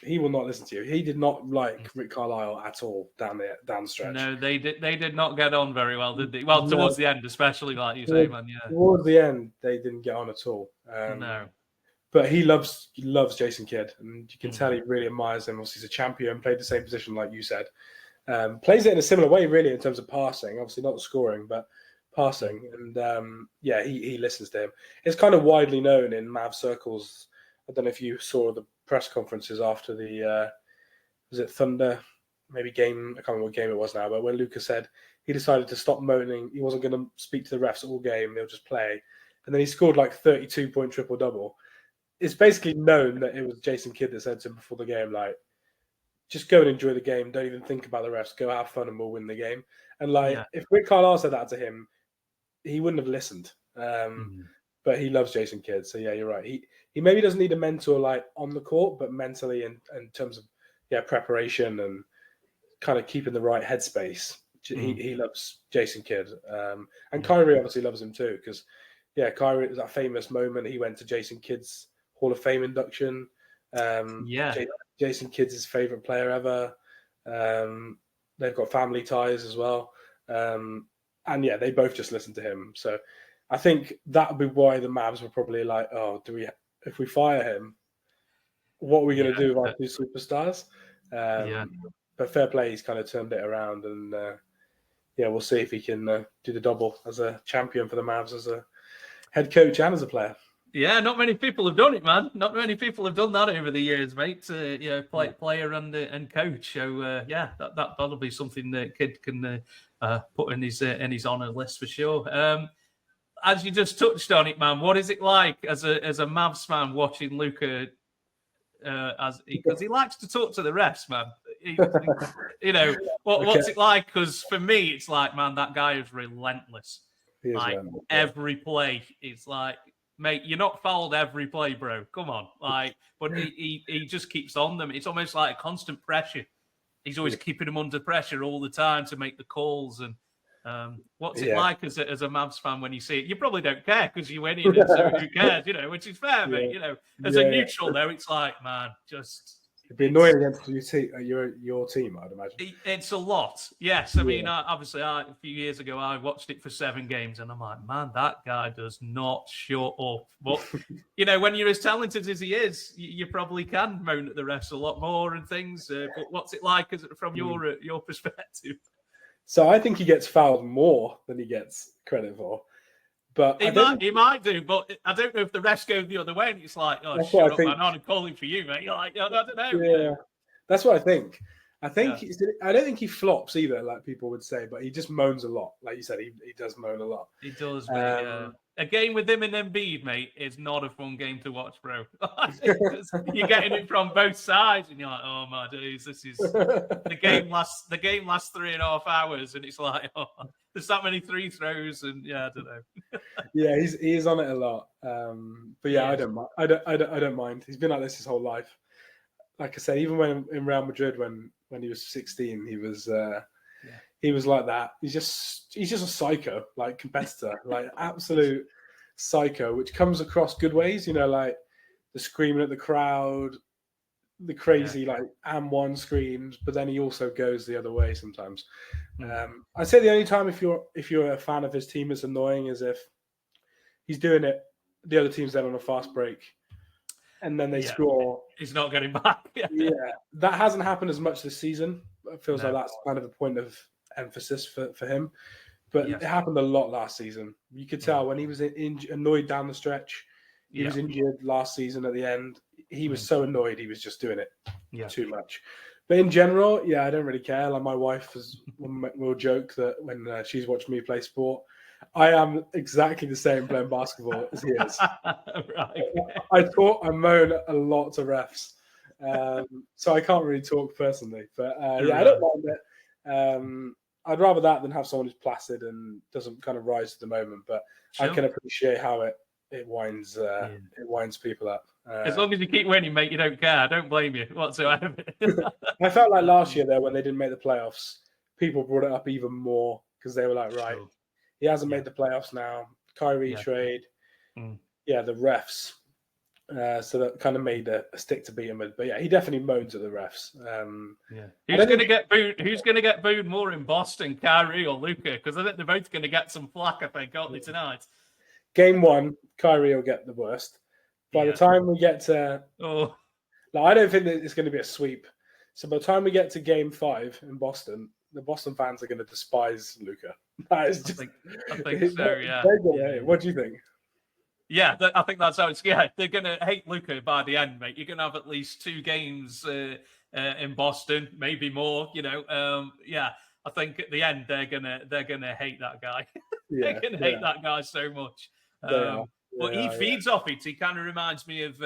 he will not listen to you. He did not like Rick Carlisle at all down the stretch. No, they did not get on very well, did they? Well, towards the end, especially, like you say, man. Yeah. Towards the end, they didn't get on at all. No. But he loves Jason Kidd, and you can tell he really admires him. Obviously, he's a champion, played the same position like you said. Plays it in a similar way, really, in terms of passing. Obviously, not scoring, but passing. And he listens to him. It's kind of widely known in Mav circles. I don't know if you saw the press conferences after the was it Thunder maybe game? I can't remember what game it was now. But when Luka said he decided to stop moaning, he wasn't going to speak to the refs all game. They'll just play. And then he scored like 32-point triple-double. It's basically known that it was Jason Kidd that said to him before the game, like, just go and enjoy the game. Don't even think about the refs. Go have fun and we'll win the game. And if Rick Carlisle said that to him, he wouldn't have listened. But he loves Jason Kidd. So, yeah, you're right. He maybe doesn't need a mentor like on the court, but mentally in terms of preparation and kind of keeping the right headspace. He loves Jason Kidd, and Kyrie obviously loves him too because Kyrie, it was that famous moment he went to Jason Kidd's Hall of Fame induction. Jason Kidd's his favorite player ever. They've got family ties as well, and they both just listen to him. So I think that would be why the Mavs were probably like, oh, if we fire him, what are we going to do with our two superstars? But fair play, he's kind of turned it around, and we'll see if he can do the double as a champion for the Mavs, as a head coach and as a player. Yeah, not many people have done it, man. Not many people have done that over the years, mate. Player and coach. So that'll be something that Kidd can put in his honour list for sure. As you just touched on it, man, what is it like as a Mavs fan watching Luka? Because he likes to talk to the refs, man. What's it like? Because for me, it's like, man, that guy is relentless. Every play, it's like, mate, you're not fouled every play, bro. Come on, but he just keeps on them. It's almost like constant pressure. He's always keeping them under pressure all the time to make the calls. And what's it like as a Mavs fan when you see it? You probably don't care because you're winning, and so who cares? Which is fair, mate. As a neutral, though, it's like, man, just. It'd be annoying against your team, I'd imagine. It's a lot. Yes. I mean, obviously, a few years ago, I watched it for 7 games, and I'm like, man, that guy does not shut up. But, when you're as talented as he is, you probably can moan at the refs a lot more and things. But what's it like from your perspective? So I think he gets fouled more than he gets credit for. But he might do, but I don't know if the rest go the other way. And it's like, oh, shut up, man, I'm calling for you, mate. You're like, I don't know. Yeah, that's what I think. I don't think he flops either, like people would say, but he just moans a lot. Like you said, he does moan a lot. He does, mate. A game with him and Embiid, mate, is not a fun game to watch, bro. You're getting it from both sides, and you're like, oh my days, this is the game lasts 3.5 hours, and it's like, oh, there's that many free throws, and I don't know. He is on it a lot. But I don't mind. I don't mind. He's been like this his whole life. Like I said, even when in Real Madrid, when he was 16, he was like that. He's just a psycho, like competitor, like absolute psycho, which comes across good ways, like the screaming at the crowd, the crazy like and1 screams, but then he also goes the other way sometimes. I'd say the only time if you're a fan of his team is annoying is if he's doing it, the other team's then on a fast break, and then they score. He's not getting back. That hasn't happened as much this season. It feels like that's kind of a point of emphasis for him, but it happened a lot last season. You could tell when he was annoyed down the stretch. He was injured last season at the end. He was so annoyed, he was just doing it too much. But in general, I don't really care. Like my wife will joke that when she's watching me play sport, I am exactly the same playing basketball as he is. Right. I moan a lot to refs, so I can't really talk personally. But I don't mind it. I'd rather that than have someone who's placid and doesn't kind of rise to the moment. But I can appreciate how it winds people up. As long as you keep winning, mate, you don't care. I don't blame you whatsoever. I felt like last year though, when they didn't make the playoffs, people brought it up even more because they were like, right, he hasn't made the playoffs now. Kyrie trade, the refs. So that kind of made a stick to beat him with. But he definitely moans at the refs. Who's going to get booed? Who's going to get booed more in Boston, Kyrie or Luka? Because I think they're both going to get some flack, I think, aren't they, tonight? Game 1, Kyrie will get the worst. By the time we get to... I don't think that it's going to be a sweep. So by the time we get to Game 5 in Boston, the Boston fans are going to despise Luka. That is just... I think so, yeah. What do you think? Yeah, I think that's how it's... Yeah, they're going to hate Luka by the end, mate. You're going to have at least 2 games in Boston, maybe more, I think at the end they're gonna hate that guy. They're gonna hate that guy so much. But he feeds off it. He kind of reminds me of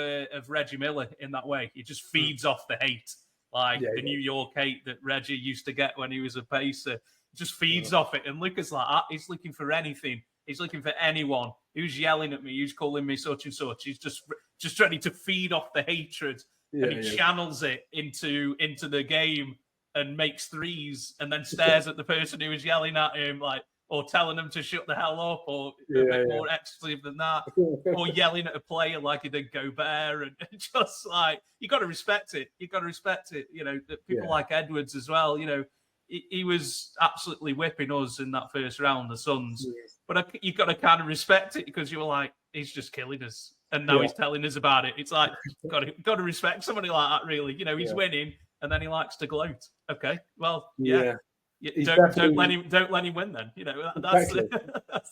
Reggie Miller in that way. He just feeds off the hate, the New York hate that Reggie used to get when he was a Pacer. Just feeds off it. And Luka's like that. He's looking for anything. He's looking for anyone who's yelling at me, who's calling me such and such. He's just ready to feed off the hatred and he channels it into the game and makes threes, and then stares at the person who was yelling at him, like, or telling them to shut the hell up, or a bit more excessive than that, or yelling at a player like he did Gobert, and just like, you got to respect it. You got to respect it. You know, that people like Edwards as well. You know, he was absolutely whipping us in that first round, the Suns. But you got to kind of respect it, because you were like, he's just killing us, and now he's telling us about it. It's like, got to respect somebody like that, really. You know, he's winning, and then he likes to gloat. Okay, well, don't let him win then. You know, that's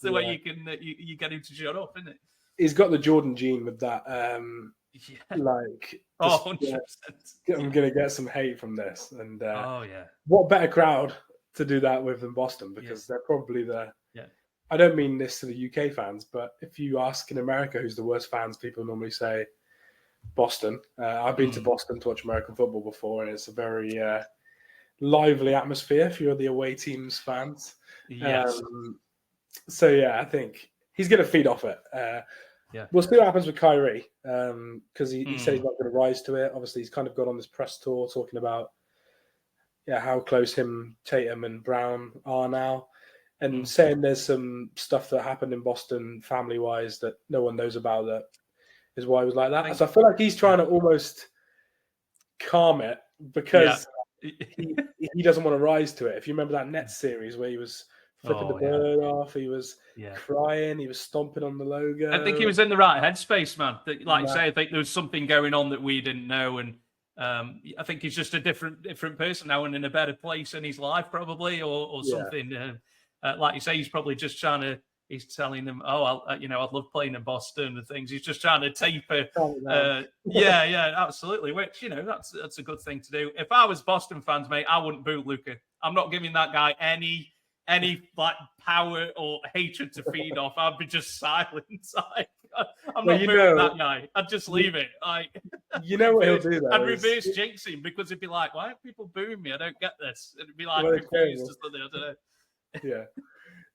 the way you can you get him to shut up, isn't it? He's got the Jordan gene with that. Like, 100%. I'm gonna get some hate from this, and oh yeah, what better crowd to do that with than Boston, because they're probably the. I don't mean this to the UK fans, but if you ask in America who's the worst fans, people normally say Boston. I've been to Boston to watch American football before, and it's a very lively atmosphere if you're the away team's fans. Yes. So I think he's going to feed off it. We'll see what happens with Kyrie, because he said he's not going to rise to it. Obviously, he's kind of got on this press tour talking about how close him, Tatum, and Brown are now, and saying there's some stuff that happened in Boston family-wise that no one knows about, that is why he was like that. So I feel like he's trying to almost calm it, because he doesn't want to rise to it. If you remember that Nets series where he was flipping the bird off, he was crying, he was stomping on the logo. I think he was in the right headspace, man. Like you say, I think there was something going on that we didn't know, and I think he's just a different person now, and in a better place in his life, probably, or something. Like you say, he's probably just trying to. He's telling them, "Oh, I'd love playing in Boston and things." He's just trying to taper. Absolutely. Which, that's a good thing to do. If I was Boston fans, mate, I wouldn't boo Luka. I'm not giving that guy any like power or hatred to feed off. I'd be just silent. I'm not booing that guy. I'd just leave it. You know what he'll do, though? I'd reverse jinx him, because he'd be like, "Why are people booing me? I don't get this." It'd be like, confused or something. I don't know. Yeah.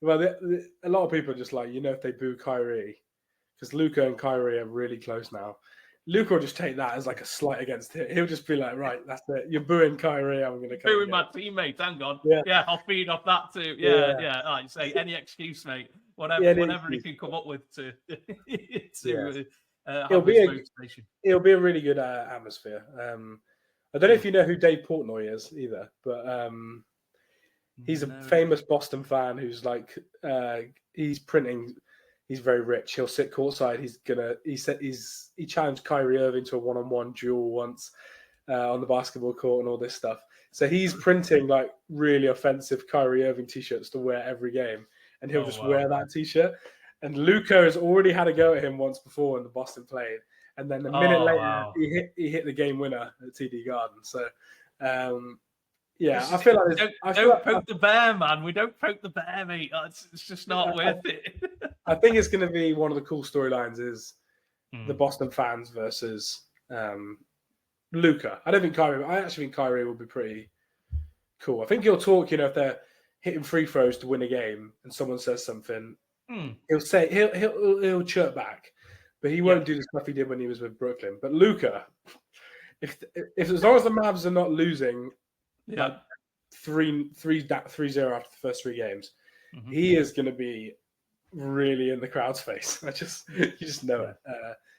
Well, a lot of people are just like, if they boo Kyrie, because Luka and Kyrie are really close now, Luka will just take that as like a slight against him. He'll just be like, right, that's it. You're booing Kyrie. I'm going to booing my teammate. Hang on. Yeah, I'll feed off that too. Yeah. Like you say, any excuse, mate. Whatever he can come up with to it'll be a really good atmosphere. I don't know if you know who Dave Portnoy is either, but he's a famous Boston fan who's like, he's very rich. He'll sit courtside. He challenged Kyrie Irving to a one-on-one duel once on the basketball court and all this stuff. So he's printing like really offensive Kyrie Irving t-shirts to wear every game, and he'll wear that t-shirt. And Luka has already had a go at him once before when the Boston played, and then a minute later he hit the game winner at TD Garden. So. I feel like don't poke the bear, man. We don't poke the bear, mate. It's just not worth it. I think it's going to be one of the cool storylines is the Boston fans versus Luka. I actually think Kyrie will be pretty cool. I think he'll talk. If they're hitting free throws to win a game and someone says something, he'll chirp back, but he won't do the stuff he did when he was with Brooklyn. But Luka, if as long as the Mavs are not losing. 3-0 after the first 3 games. He is going to be really in the crowd's face. You just know it.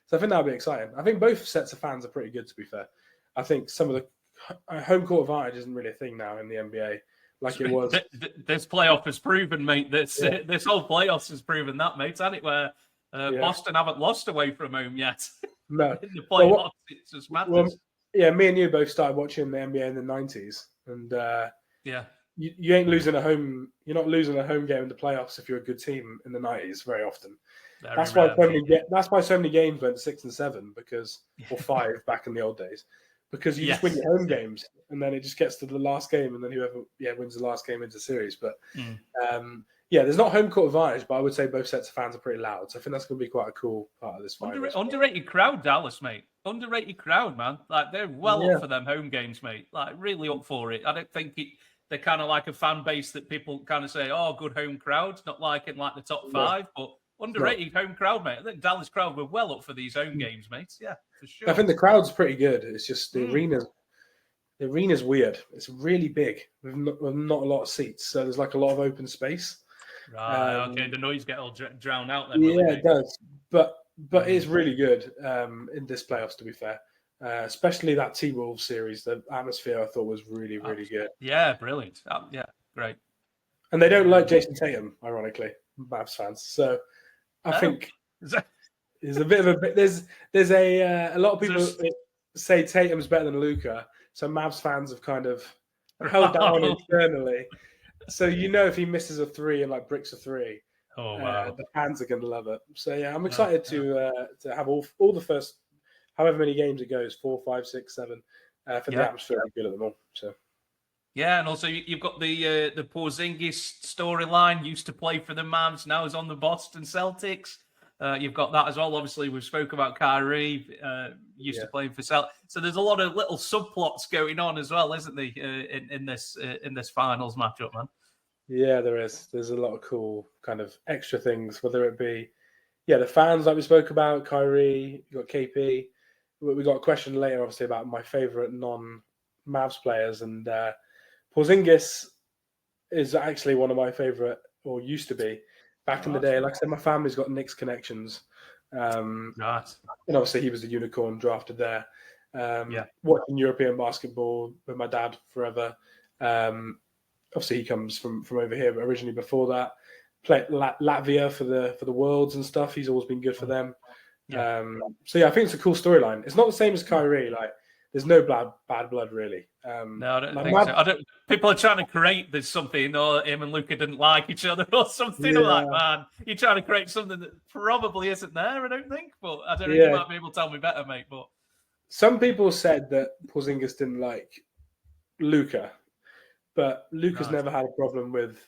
So I think that'll be exciting. I think both sets of fans are pretty good, to be fair. I think some of the home court advantage isn't really a thing now in the NBA like it was. This playoff has proven, mate. This whole playoffs has proven that, mate, hasn't it? Where Boston haven't lost away from home yet. No. In the playoffs, it's just madness. Me and you both started watching the NBA in the 90s. And you ain't losing a home. You're not losing a home game in the playoffs if you're a good team in the 90s very often. That's why so many games went 6 and 7 or 5 back in the old days, because you just win your home games, and then it just gets to the last game, and then whoever wins the last game wins the series. But there's not home court advantage, but I would say both sets of fans are pretty loud. So I think that's going to be quite a cool part of this fight. Underrated crowd, Dallas, mate. Underrated crowd, man. Like, they're up for them home games, mate. Like, really up for it. I don't think they're kind of like a fan base that people kind of say, "Oh, good home crowd." Not like in like the top 5, but underrated home crowd, mate. I think Dallas crowd were well up for these home games, mate. Yeah, for sure. I think the crowd's pretty good. It's just the arena's weird. It's really big with not a lot of seats, so there's like a lot of open space. Right. Okay. The noise get all drowned out then. Yeah, it does. But it's really good in this playoffs, to be fair. Especially that T-Wolves series. The atmosphere I thought was really, really good. Yeah, brilliant. Yeah, great. And they don't like Jason Tatum, ironically, Mavs fans. So I think there's a bit of a there's a lot of people say Tatum's better than Luka. So Mavs fans have kind of held that on internally. So if he misses a three and like bricks a three, the fans are going to love it. So yeah, I'm excited to have all the first however many games it goes, 4, 5, 6, 7, for the atmosphere to be good at them all. So. Yeah, and also you've got the Porzingis storyline. Used to play for the Mavs, now is on the Boston Celtics. You've got that as well. Obviously, we've spoke about Kyrie. Used to play for Celtics. So there's a lot of little subplots going on as well, isn't there? In this finals matchup, man. Yeah, there is. There's a lot of cool kind of extra things, whether it be the fans like we spoke about, Kyrie. You got KP. We got a question later, obviously, about my favorite non-Mavs players, and Porzingis is actually one of my favorite, or used to be, back in the day. Like I said, my family's got Knicks connections. Nice. And obviously he was a unicorn drafted there. Watching European basketball with my dad forever. Obviously he comes from over here, but originally before that, played Latvia for the Worlds and stuff. He's always been good for them. So I think it's a cool storyline. It's not the same as Kyrie. Like, there's no bad blood really. No, I don't think so. People are trying to create there's something, or him and Luka didn't like each other or something. I'm like, man, you're trying to create something that probably isn't there, I don't think. But I don't know, you might be able to tell me better, mate. But some people said that Porzingis didn't like Luka, but Luka's never had a problem with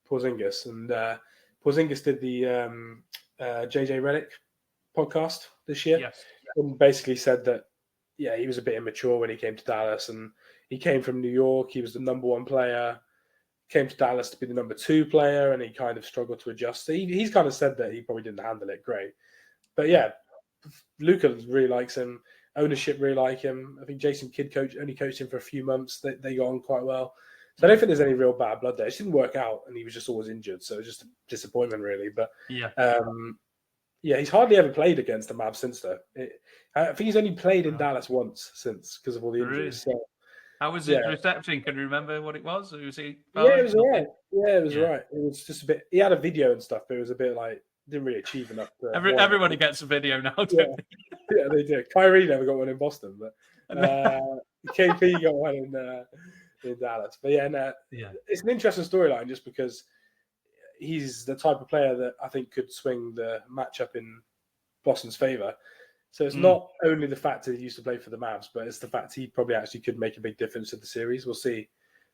Porzingis. And Porzingis did the JJ Redick podcast this year, and basically said that he was a bit immature when he came to Dallas, and he came from New York. He was the number one player, came to Dallas to be the number two player, and he kind of struggled to adjust. So he's kind of said that he probably didn't handle it great. But Luka really likes him. Ownership really like him. I think Jason Kidd only coached him for a few months. They got on quite well. So I don't think there's any real bad blood there. It just didn't work out, and he was just always injured. So it was just a disappointment, really. But he's hardly ever played against the Mavs since though. I think he's only played in Dallas once since because of all the injuries. Really? So, how was his reception? Can you remember what it was? Was he? It was all right. Yeah, it was all right. It was just a bit. He had a video and stuff, but it was a bit like didn't really achieve enough. Everybody gets a video now, don't they? Yeah, they do. Kyrie never got one in Boston, but KP got one in Dallas. But it's an interesting storyline just because he's the type of player that I think could swing the matchup in Boston's favor. So it's not only the fact that he used to play for the Mavs, but it's the fact he probably actually could make a big difference in the series. We'll see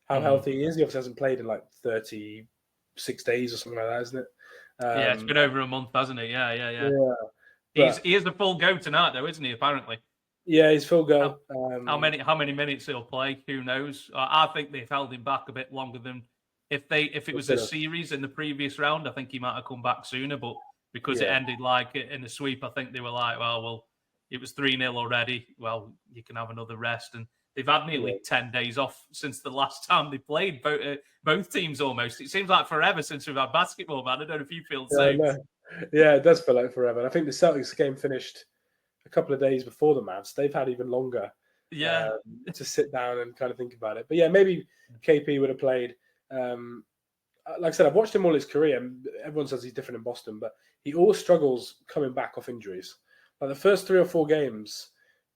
how healthy he is. He obviously hasn't played in like 36 days or something like that, isn't it? It's been over a month, hasn't it? Yeah. He is the full go tonight, though, isn't he? Apparently. Yeah, he's full go. How many minutes he'll play? Who knows? I think they've held him back a bit longer than if it was a series in the previous round. I think he might have come back sooner, but because it ended like in a sweep, I think they were like, well, it was 3-0 already. Well, you can have another rest, and they've had nearly 10 days off since the last time they played. Both teams almost. It seems like forever since we've had basketball, man. I don't know if you feel the same. Yeah, it does feel like forever. And I think the Celtics game finished a couple of days before the Mavs. They've had even longer to sit down and kind of think about it. But maybe KP would have played. Like I said, I've watched him all his career. And everyone says he's different in Boston, but he always struggles coming back off injuries. Like the first 3 or 4 games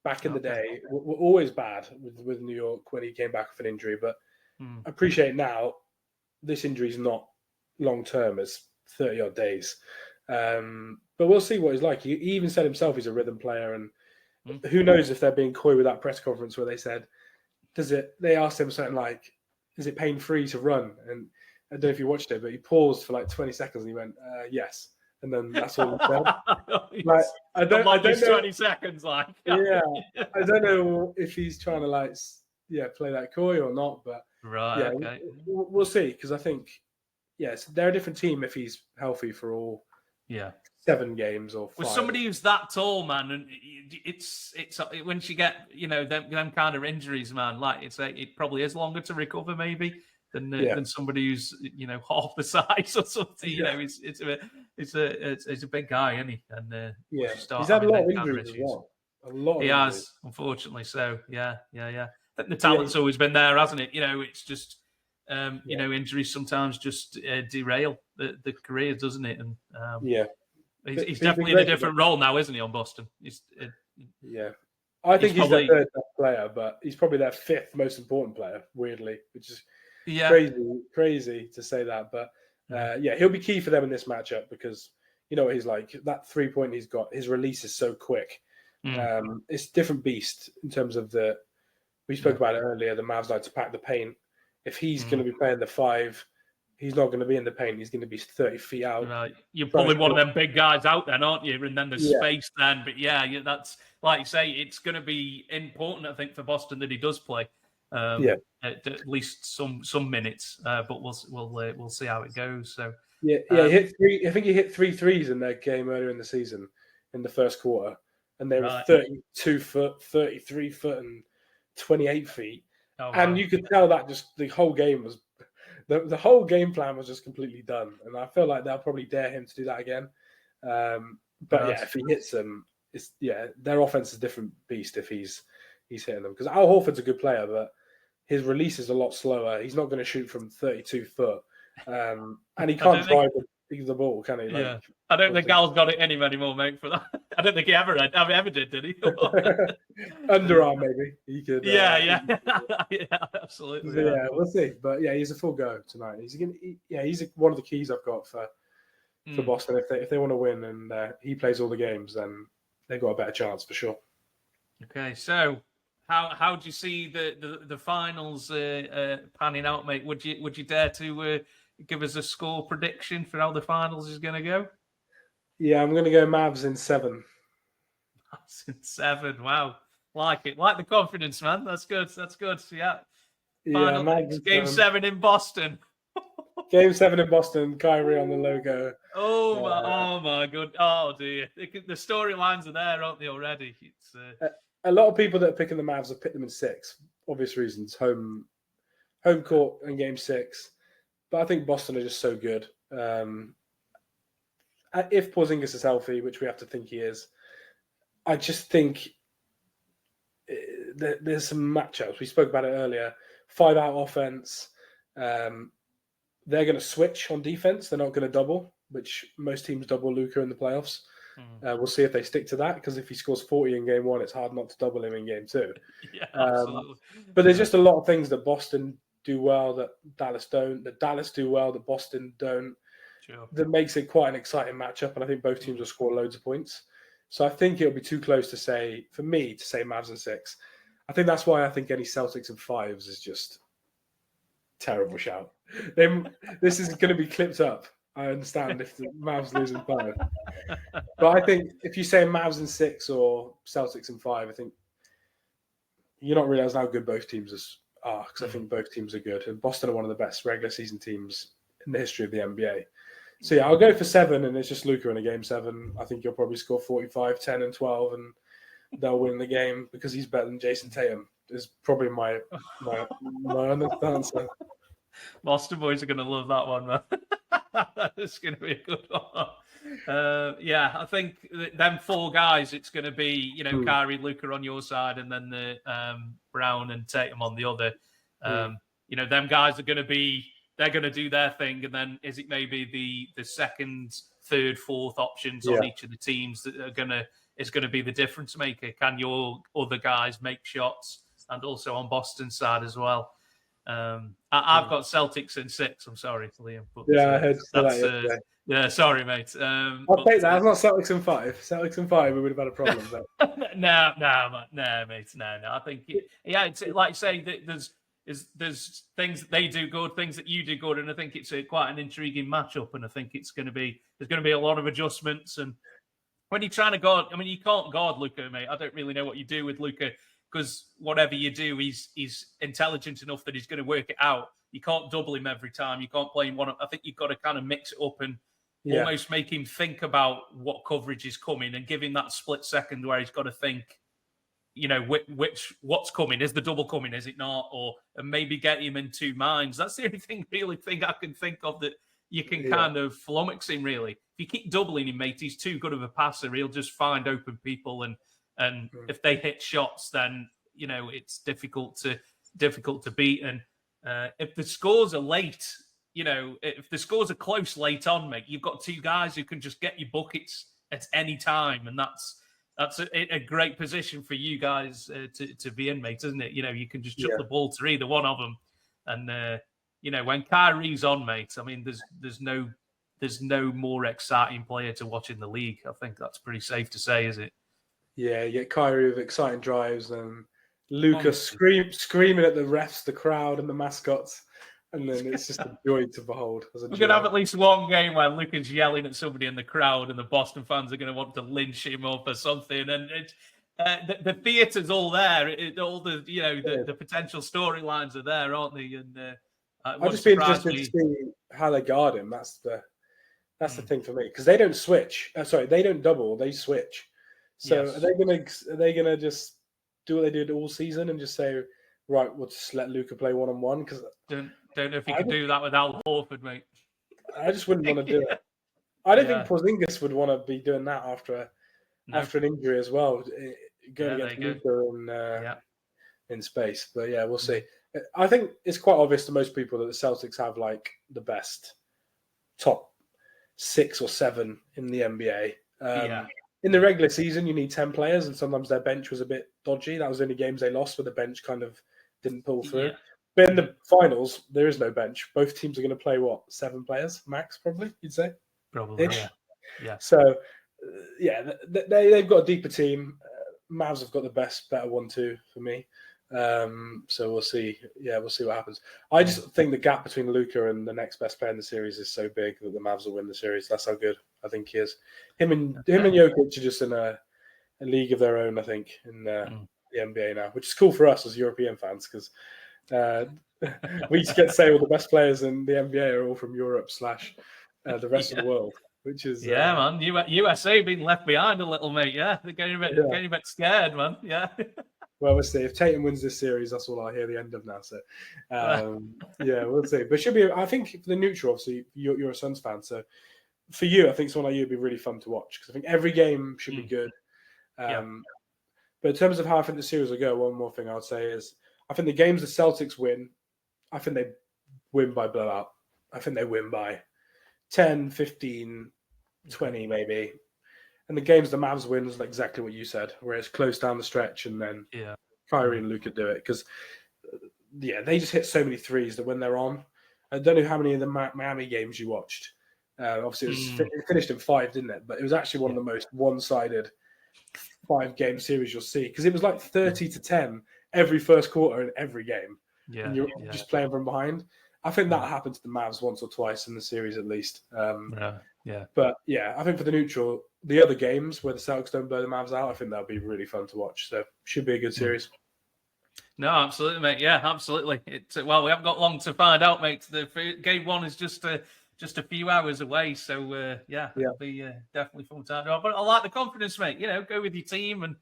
back in the day were always bad with New York when he came back with an injury. But I appreciate now this injury is not long term; it's 30-odd days. But we'll see what he's like. He even said himself he's a rhythm player, and who knows if they're being coy with that press conference where they said, they asked him something like, is it pain-free to run? And I don't know if you watched it, but he paused for like 20 seconds and he went, yes. And then that's all he said. Like, I don't know. 20 seconds, like. Yeah. I don't know if he's trying to play that coy or not, but we'll see. Because I think, they're a different team if he's healthy for all Yeah. 7 games or 5. With somebody who's that tall, man, and it's when you get them kind of injuries, man, like it probably is longer to recover maybe than somebody who's half the size or something. Yeah. It's a big guy, isn't he? And he's had a lot of injuries as well. A lot. He has, unfortunately. So yeah. I think the talent's always been there, hasn't it? It's just injuries sometimes just derail the career, doesn't it? And He's definitely in a different role now, isn't he, on Boston? I think he's their third best player, but he's probably their 5th most important player, weirdly, which is crazy to say that. But he'll be key for them in this matchup because you know what he's like. That 3-point he's got, his release is so quick. It's a different beast in terms of we spoke about it earlier, the Mavs like to pack the paint. If he's going to be playing the 5, he's not going to be in the paint. He's going to be 30 feet out. Right. You're pulling one of them big guys out then, aren't you? And then there's space then. But that's, like you say, it's going to be important, I think, for Boston that he does play. At least some minutes. But we'll see how it goes. So he hit 3. I think he hit 3 threes in their game earlier in the season, in the first quarter, and they were 32 foot, 33 foot, and 28 feet. Oh, wow. And you could tell that just the whole game was. The whole game plan was just completely done, and I feel like they'll probably dare him to do that again. If he hits them, their offense is a different beast if he's hitting them. Because Al Horford's a good player, but his release is a lot slower. He's not going to shoot from 32 foot, and he can't drive the ball, can he? I don't think Al's got it in him anymore, mate. For that, I don't think he ever did he? Underarm, maybe he could. Yeah, absolutely. We'll see. But he's a full go tonight. He's one of the keys I've got for Boston. If they want to win and he plays all the games, then they've got a better chance for sure. Okay, so how do you see the finals panning out, mate? Would you dare to give us a score prediction for how the finals is going to go? Yeah, I'm going to go Mavs in 7. Mavs in 7. Wow, like it. Like the confidence, man. That's good. Yeah. Game 7 in Boston. Game 7 in Boston. Kyrie on the logo. Oh my god. Oh dear. The storylines are there, aren't they already? It's a lot of people that are picking the Mavs have picked them in 6. Obvious reasons. Home court in Game 6. But I think Boston are just so good. If Porzingis is healthy, which we have to think he is, I just think there's some matchups. We spoke about it earlier. 5-out offense. They're going to switch on defense. They're not going to double, which most teams double Luka in the playoffs. We'll see if they stick to that, because if he scores 40 in Game 1, it's hard not to double him in Game 2. Yeah, absolutely. But there's just a lot of things that Boston do well that Dallas don't, that Dallas do well that Boston don't. Sure. That makes it quite an exciting matchup, and I think both teams will score loads of points. So I think it'll be too close for me to say Mavs in 6. I think that's why I think any Celtics in 5s is just terrible shout. This is going to be clipped up. I understand if the Mavs lose in 5. But I think if you say Mavs in 6 or Celtics in 5, I think you're not realising how good both teams are, because I think both teams are good. And Boston are one of the best regular season teams in the history of the NBA. So I'll go for 7, and it's just Luka in a Game 7. I think he'll probably score 45, 10, and 12, and they'll win the game because he's better than Jason Tatum. Is probably my honest answer. Boston boys are going to love that one, man. It's going to be a good one. I think them 4 guys, it's going to be, Kyrie, Luka on your side, and then the Brown and Tatum on the other. Them guys are going to be, they're going to do their thing, and then is it maybe the second, third, fourth options on each of the teams that is going to be the difference maker? Can your other guys make shots? And also on Boston's side as well. I've got Celtics in 6. I'm sorry, Liam. But, I heard that. Yeah, sorry, mate. I'll take that. It's not Celtics in 5. Celtics in 5, we would have had a problem. No, mate. No. I think, it's like you say, there's things that they do good, things that you do good, and I think it's quite an intriguing matchup. And I think there's going to be a lot of adjustments. And when you're trying to guard, you can't guard Luka, mate. I don't really know what you do with Luka, because whatever you do, he's intelligent enough that he's going to work it out. You can't double him every time. You can't play him one. I think you've got to kind of mix it up and almost make him think about what coverage is coming and give him that split second where he's got to think, what's coming? Is the double coming? Is it not? Or and maybe get him in two minds. That's the only thing I can think of that you can kind of flummox him, really. If you keep doubling him, mate, he's too good of a passer. He'll just find open people, and if they hit shots, then it's difficult to beat. And if the scores are late, if the scores are close late on, mate, you've got two guys who can just get you buckets at any time, and that's a great position for you guys to be in, mate, isn't it? You can just chuck the ball to either one of them, and when Kyrie's on, mate, I mean, there's no more exciting player to watch in the league. I think that's pretty safe to say, is it? Yeah, you get Kyrie with exciting drives and Luka screaming at the refs, the crowd, and the mascots. And then it's just a joy to behold. We're going to have at least one game where Luka's yelling at somebody in the crowd and the Boston fans are going to want to lynch him up or something. And the theatre's all there. All the potential storylines are there, aren't they? And I'll just be interested to see how they guard him. That's the thing for me, because they don't switch. They don't double. They switch. So are they gonna just do what they did all season and just say, right, we'll just let Luka play one-on-one? Because don't know if you can do that with Al Horford, mate. I just wouldn't want to do it. I don't think Porzingis would want to be doing that after an injury as well, going against Luka in space. But yeah, we'll see. I think it's quite obvious to most people that the Celtics have like the best top 6 or 7 in the NBA. In the regular season, you need 10 players, and sometimes their bench was a bit dodgy. That was the only games they lost where the bench kind of didn't pull through. Yeah. But in the finals, there is no bench. Both teams are going to play, 7 players max, probably, you'd say? Probably, yeah. So, they've got a deeper team. Mavs have got the better 1-2 for me. So we'll see. Yeah, we'll see what happens. I just think the gap between Luka and the next best player in the series is so big that the Mavs will win the series. That's how good I think he is. Him and Jokic are just in a league of their own, I think, in the NBA now, which is cool for us as European fans, because we get to say all the best players in the NBA are all from Europe / the rest of the world. Which is man. USA being left behind a little, mate. Yeah, they're getting a bit scared, man. Yeah. Well, we'll see. If Tatum wins this series, that's all I hear the end of now. So, we'll see. But it should be. I think for the neutral, obviously, you're a Suns fan, so for you, I think someone like you would be really fun to watch, because I think every game should be good. But in terms of how I think the series will go, one more thing I would say is I think the games the Celtics win, I think they win by blowout. I think they win by 10, 15, 20 maybe. And the games the Mavs win is exactly what you said, where it's close down the stretch and then Kyrie and Luka do it. Because, they just hit so many threes that when they're on, I don't know how many of the Miami games you watched. Obviously, it finished in 5, didn't it? But it was actually one of the most one-sided 5-game series you'll see, because it was like 30-10 every first quarter in every game. Yeah, and you're just playing from behind. I think that happened to the Mavs once or twice in the series at least. But I think for the neutral, the other games where the Celtics don't blow the Mavs out, I think that'll be really fun to watch. So should be a good series. No, absolutely, mate. Yeah, absolutely. We haven't got long to find out, mate. The game 1 is just a few hours away. So it'll be definitely fun time. But I like the confidence, mate. Go with your team, and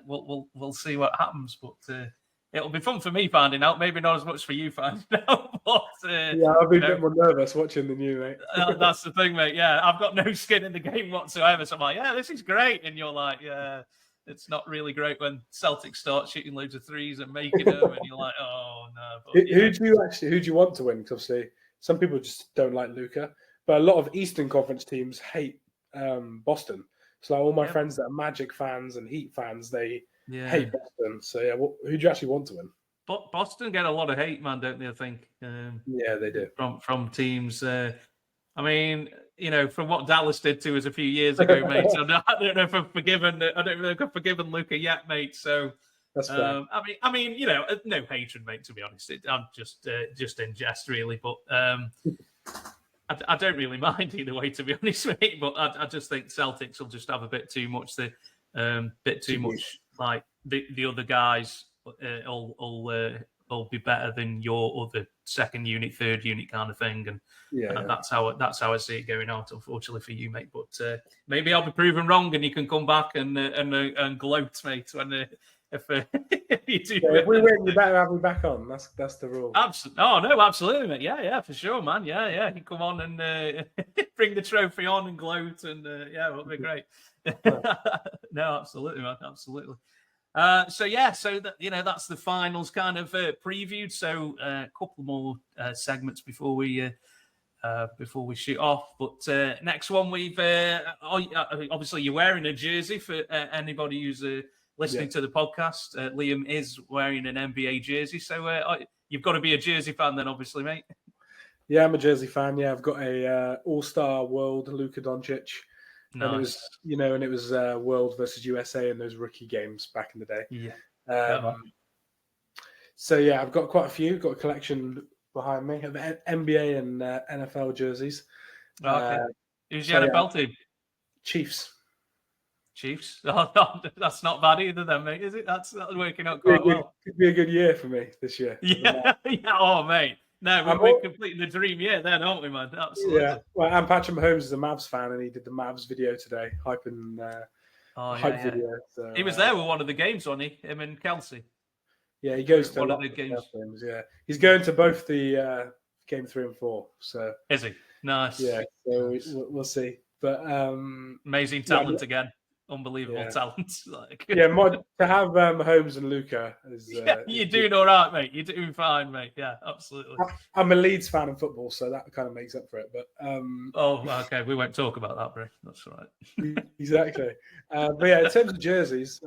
we'll see what happens. But it'll be fun for me finding out. Maybe not as much for you finding out. But I'll be a bit more nervous watching the new, mate. That's the thing, mate. Yeah, I've got no skin in the game whatsoever. So I'm like, this is great, and you're like, it's not really great when Celtics start shooting loads of threes and making them, and you're like, oh no. But, who do you want to win? Because obviously some people just don't like Luka, but a lot of Eastern Conference teams hate Boston. So all my friends that are Magic fans and Heat fans, they hate Boston. So who do you actually want to win? Boston get a lot of hate, man, don't they? I think. They do from teams. I mean, from what Dallas did to us a few years ago, mate. I don't know if I've forgiven. I don't know if I've forgiven Luka yet, mate. So that's fair. I mean, no hatred, mate. To be honest, I'm just in jest, really. But I don't really mind either way, to be honest, mate. But I just think Celtics will just have a bit too much. Much like the other guys all will be better than your other second unit, third unit kind of thing. And that's how I see it going out, unfortunately for you, mate. But maybe I'll be proven wrong, and you can come back and gloat, mate, when if you do. If we win, you better have me back on. That's the rule. Absolutely. Oh no, absolutely, mate. Yeah, for sure, man. Yeah. You come on and bring the trophy on and gloat, and it'll be great. No, absolutely, man. Absolutely. So that's the finals kind of previewed. So a couple more segments before we shoot off. But next one, we've obviously you're wearing a jersey for anybody who's listening to the podcast. Liam is wearing an NBA jersey, so you've got to be a Jersey fan then, obviously, mate. Yeah, I'm a Jersey fan. Yeah, I've got a All-Star World Luka Doncic. Nice. And it was World versus USA in those rookie games back in the day. Yeah. So yeah, I've got quite a few. Got a collection behind me of NBA and NFL jerseys. Okay. Who's your NFL team? Chiefs. Oh, no, that's not bad either, then, mate. Is it? That's working out quite well. Could be a good year for me this year. Yeah. Oh, mate. No, we're completing the dream year then, aren't we, man? Absolutely. Yeah. Well, and Patrick Mahomes is a Mavs fan, and he did the Mavs video today, hyping video. So, he was there with one of the games, wasn't he? Him and Kelsey. Yeah, he goes to one of the games. Yeah, he's going to both the game 3 and 4. So is he? Nice. Yeah. So we'll see. But amazing talent again. Unbelievable talent. To have Mahomes and Luka is. You're doing all right, mate. You're doing fine, mate. Yeah, absolutely. I'm a Leeds fan in football, so that kind of makes up for it. But okay. We won't talk about that, bro. That's all right. Exactly. But yeah, in terms of jerseys,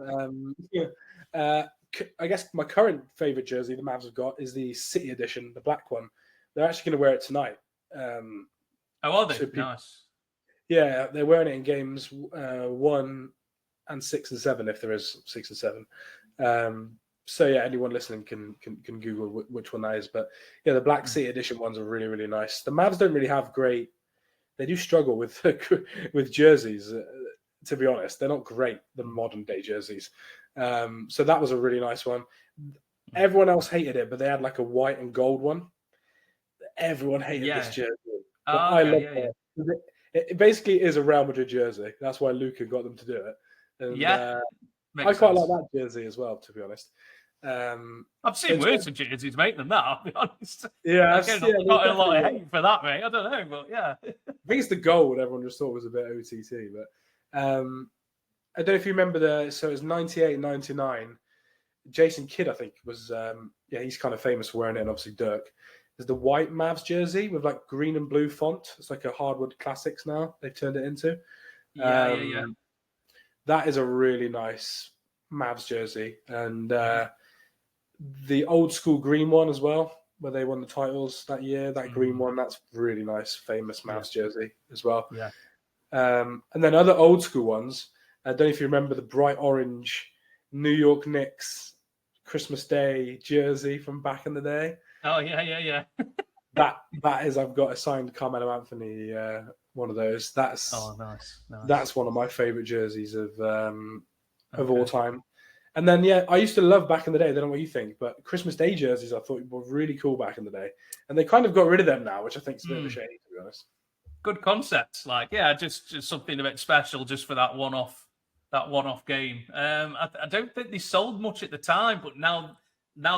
I guess my current favorite jersey the Mavs have got is the City Edition, the black one. They're actually going to wear it tonight. Are they? Nice. Yeah, they're wearing it in games 1 and 6 and 7, if there is 6 and 7. So yeah, anyone listening can Google which one that is. But yeah, the Black City Edition ones are really, really nice. The Mavs don't really have great. They do struggle with jerseys. To be honest, they're not great. The modern day jerseys. So that was a really nice one. Everyone else hated it, but they had like a white and gold one. Everyone hated this jersey. I love it. It basically is a Real Madrid jersey. That's why Luka got them to do it. And, I quite like that jersey as well, to be honest. I've seen worse jerseys, mate, than that, I'll be honest. Yeah, I've got a lot of hate for that, mate. I don't know, but yeah. I think it's the gold everyone just thought was a bit OTT. But I don't know if you remember so it was 98, 99. Jason Kidd, I think, was, he's kind of famous for wearing it, and obviously Dirk. There's the white Mavs jersey with like green and blue font. It's like a Hardwood Classics now. They've turned it into. Yeah. That is a really nice Mavs jersey. And the old school green one as well, where they won the titles that year. That green one, that's really nice, famous Mavs jersey as well. Yeah. And then other old school ones. I don't know if you remember the bright orange New York Knicks Christmas Day jersey from back in the day. Oh, yeah. that is, I've got a signed Carmelo Anthony, one of those. That's nice. That's one of my favorite jerseys of all time. And then, I used to love back in the day, I don't know what you think, but Christmas Day jerseys I thought were really cool back in the day. And they kind of got rid of them now, which I think is a bit of a shame, to be honest. Good concepts. Just something a bit special just for that one-off game. I don't think they sold much at the time, but now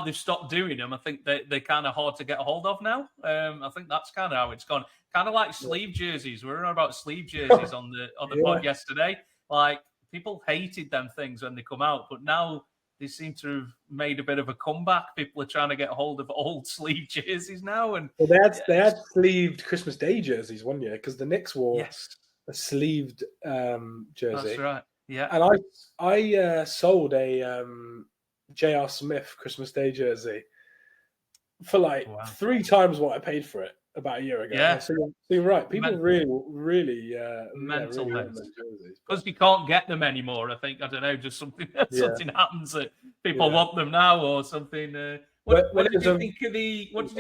they've stopped doing them. I think they're kind of hard to get a hold of now. I think that's kind of how it's gone. Kind of like sleeve jerseys. We were on about sleeve jerseys on the pod yesterday. Like, people hated them things when they come out, but now they seem to have made a bit of a comeback. People are trying to get a hold of old sleeve jerseys now. And they had sleeved Christmas Day jerseys one year because the Knicks wore a sleeved jersey. That's right. Yeah. And I sold a J.R. Smith Christmas Day jersey for 3 times what I paid for it about a year ago. Yeah. So you're right. People really mental really jerseys. Because you can't get them anymore. I think, I don't know, just something happens that people want them now or something. What did you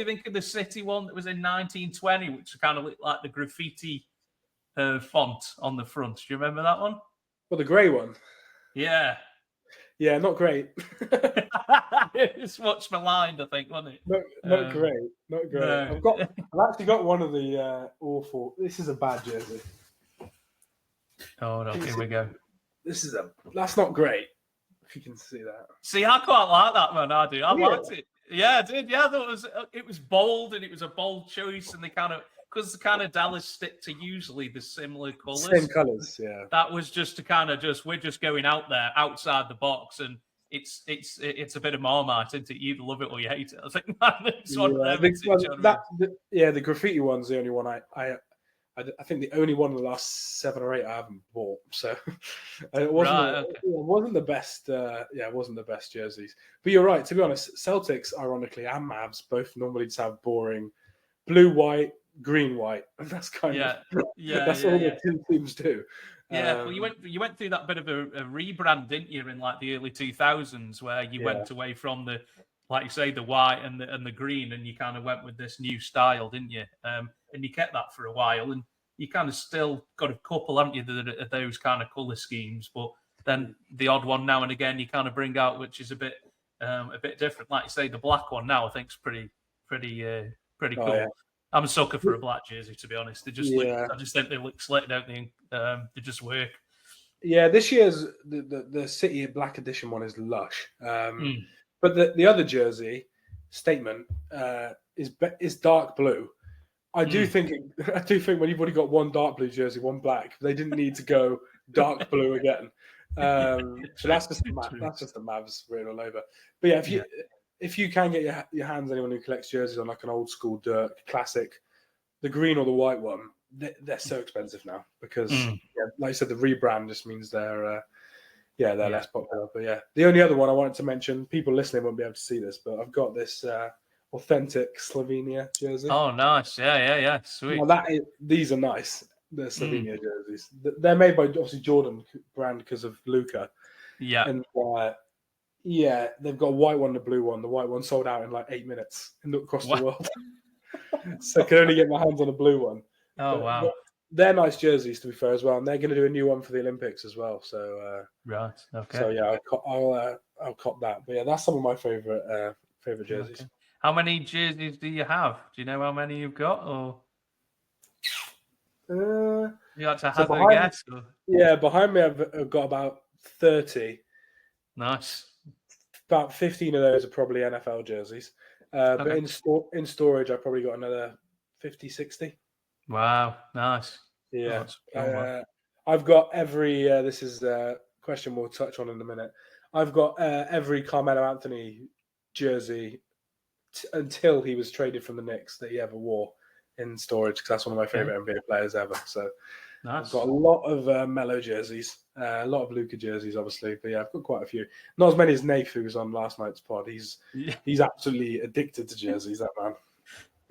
think of the City one that was in 1920, which kind of looked like the graffiti font on the front? Do you remember that one? Well, the grey one. Yeah. Yeah, not great. It's much maligned, I think, wasn't it? Not great. Not great. No. I've actually got one of the awful. This is a bad jersey. Oh no, here we go. That's not great. If you can see that. See, I quite like that, man. I do. I liked it. Yeah, I did. Yeah, it was bold and it was a bold choice, and because the kind of Dallas stick to usually the similar colours. Same colours, yeah. That was just to we're just going out there outside the box, and it's a bit of Marmite, isn't it? You either love it or you hate it. I think it's one of them. The graffiti one's the only one I think the only one of the last 7 or 8 I haven't bought. So it wasn't the best. It wasn't the best jerseys. But you're right. To be honest, Celtics, ironically, and Mavs both normally just have boring blue, white, green, white, and that's kind of that's all the two teams do. Yeah, well, you went through that bit of a rebrand, didn't you, in like the early 2000s, where you went away from the, like you say, the white and the green, and you kind of went with this new style, didn't you? And you kept that for a while, and you kind of still got a couple, haven't you, of those kind of colour schemes, but then the odd one now and again you kind of bring out, which is a bit different. Like you say, the black one now I think is pretty cool. Yeah. I'm a sucker for a black jersey, to be honest. They just I just think they look slick, don't they? They just work. Yeah, this year's the City Black Edition one is lush. But the other jersey statement is dark blue. I do think when you've already got one dark blue jersey, one black, they didn't need to go dark blue again. So that's just the Mavs written all over. But yeah, if you can get your hands on anyone who collects jerseys on like an old school Dirk classic, the green or the white one, they're so expensive now because like I said, the rebrand just means they're less popular. But yeah, the only other one I wanted to mention, people listening won't be able to see this, but I've got this authentic Slovenia jersey. Oh, nice. Yeah. Sweet. Well, these are nice. The Slovenia jerseys. They're made by obviously Jordan brand because of Luka. Yeah. And they've got a white one and a blue one. The white one sold out in like 8 minutes across the world. So I can only get my hands on a blue one. Oh, wow. They're nice jerseys, to be fair, as well. And they're going to do a new one for the Olympics as well. So right. Okay. So yeah, I'll cop that. But yeah, that's some of my favorite jerseys. Okay. How many jerseys do you have? Do you know how many you've got, or you like to have a guess? Or? Yeah, behind me I've got about 30. Nice. About 15 of those are probably NFL jerseys. But in storage, I've probably got another 50, 60. Wow, nice. Yeah. I've got every, this is a question we'll touch on in a minute. I've got every Carmelo Anthony jersey until he was traded from the Knicks that he ever wore in storage, because that's one of my favorite NBA players ever. So nice. I've got a lot of Melo jerseys, a lot of Luka jerseys, obviously. But yeah, I've got quite a few. Not as many as Nath, who was on last night's pod. He's absolutely addicted to jerseys, that man.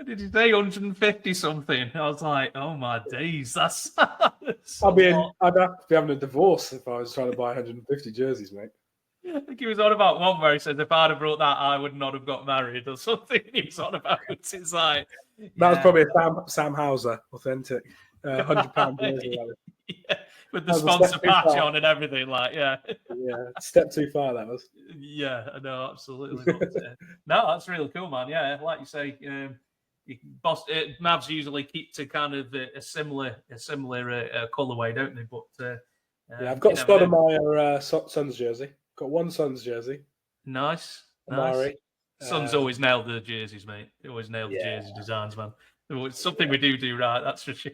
Did you say 150 something? I was like, oh my days, that's I'd have to be having a divorce if I was trying to buy 150 jerseys, mate. I think he was on about one where he says, if I'd have brought that, I would not have got married or something. He was on about it. It's like... That was probably a Sam Hauser authentic £100 jersey. Yeah, with the sponsor patch on and everything, Yeah, step too far, that was. Yeah, no, absolutely. But, no, that's really cool, man. Yeah, like you say, Mavs usually keep to kind of a similar colourway, don't they? But I've got Stoudemire Suns jersey. Got one Suns jersey. Nice. Suns always nailed the jerseys, mate. They always nailed the jersey designs, man. It's something we do right, that's for sure.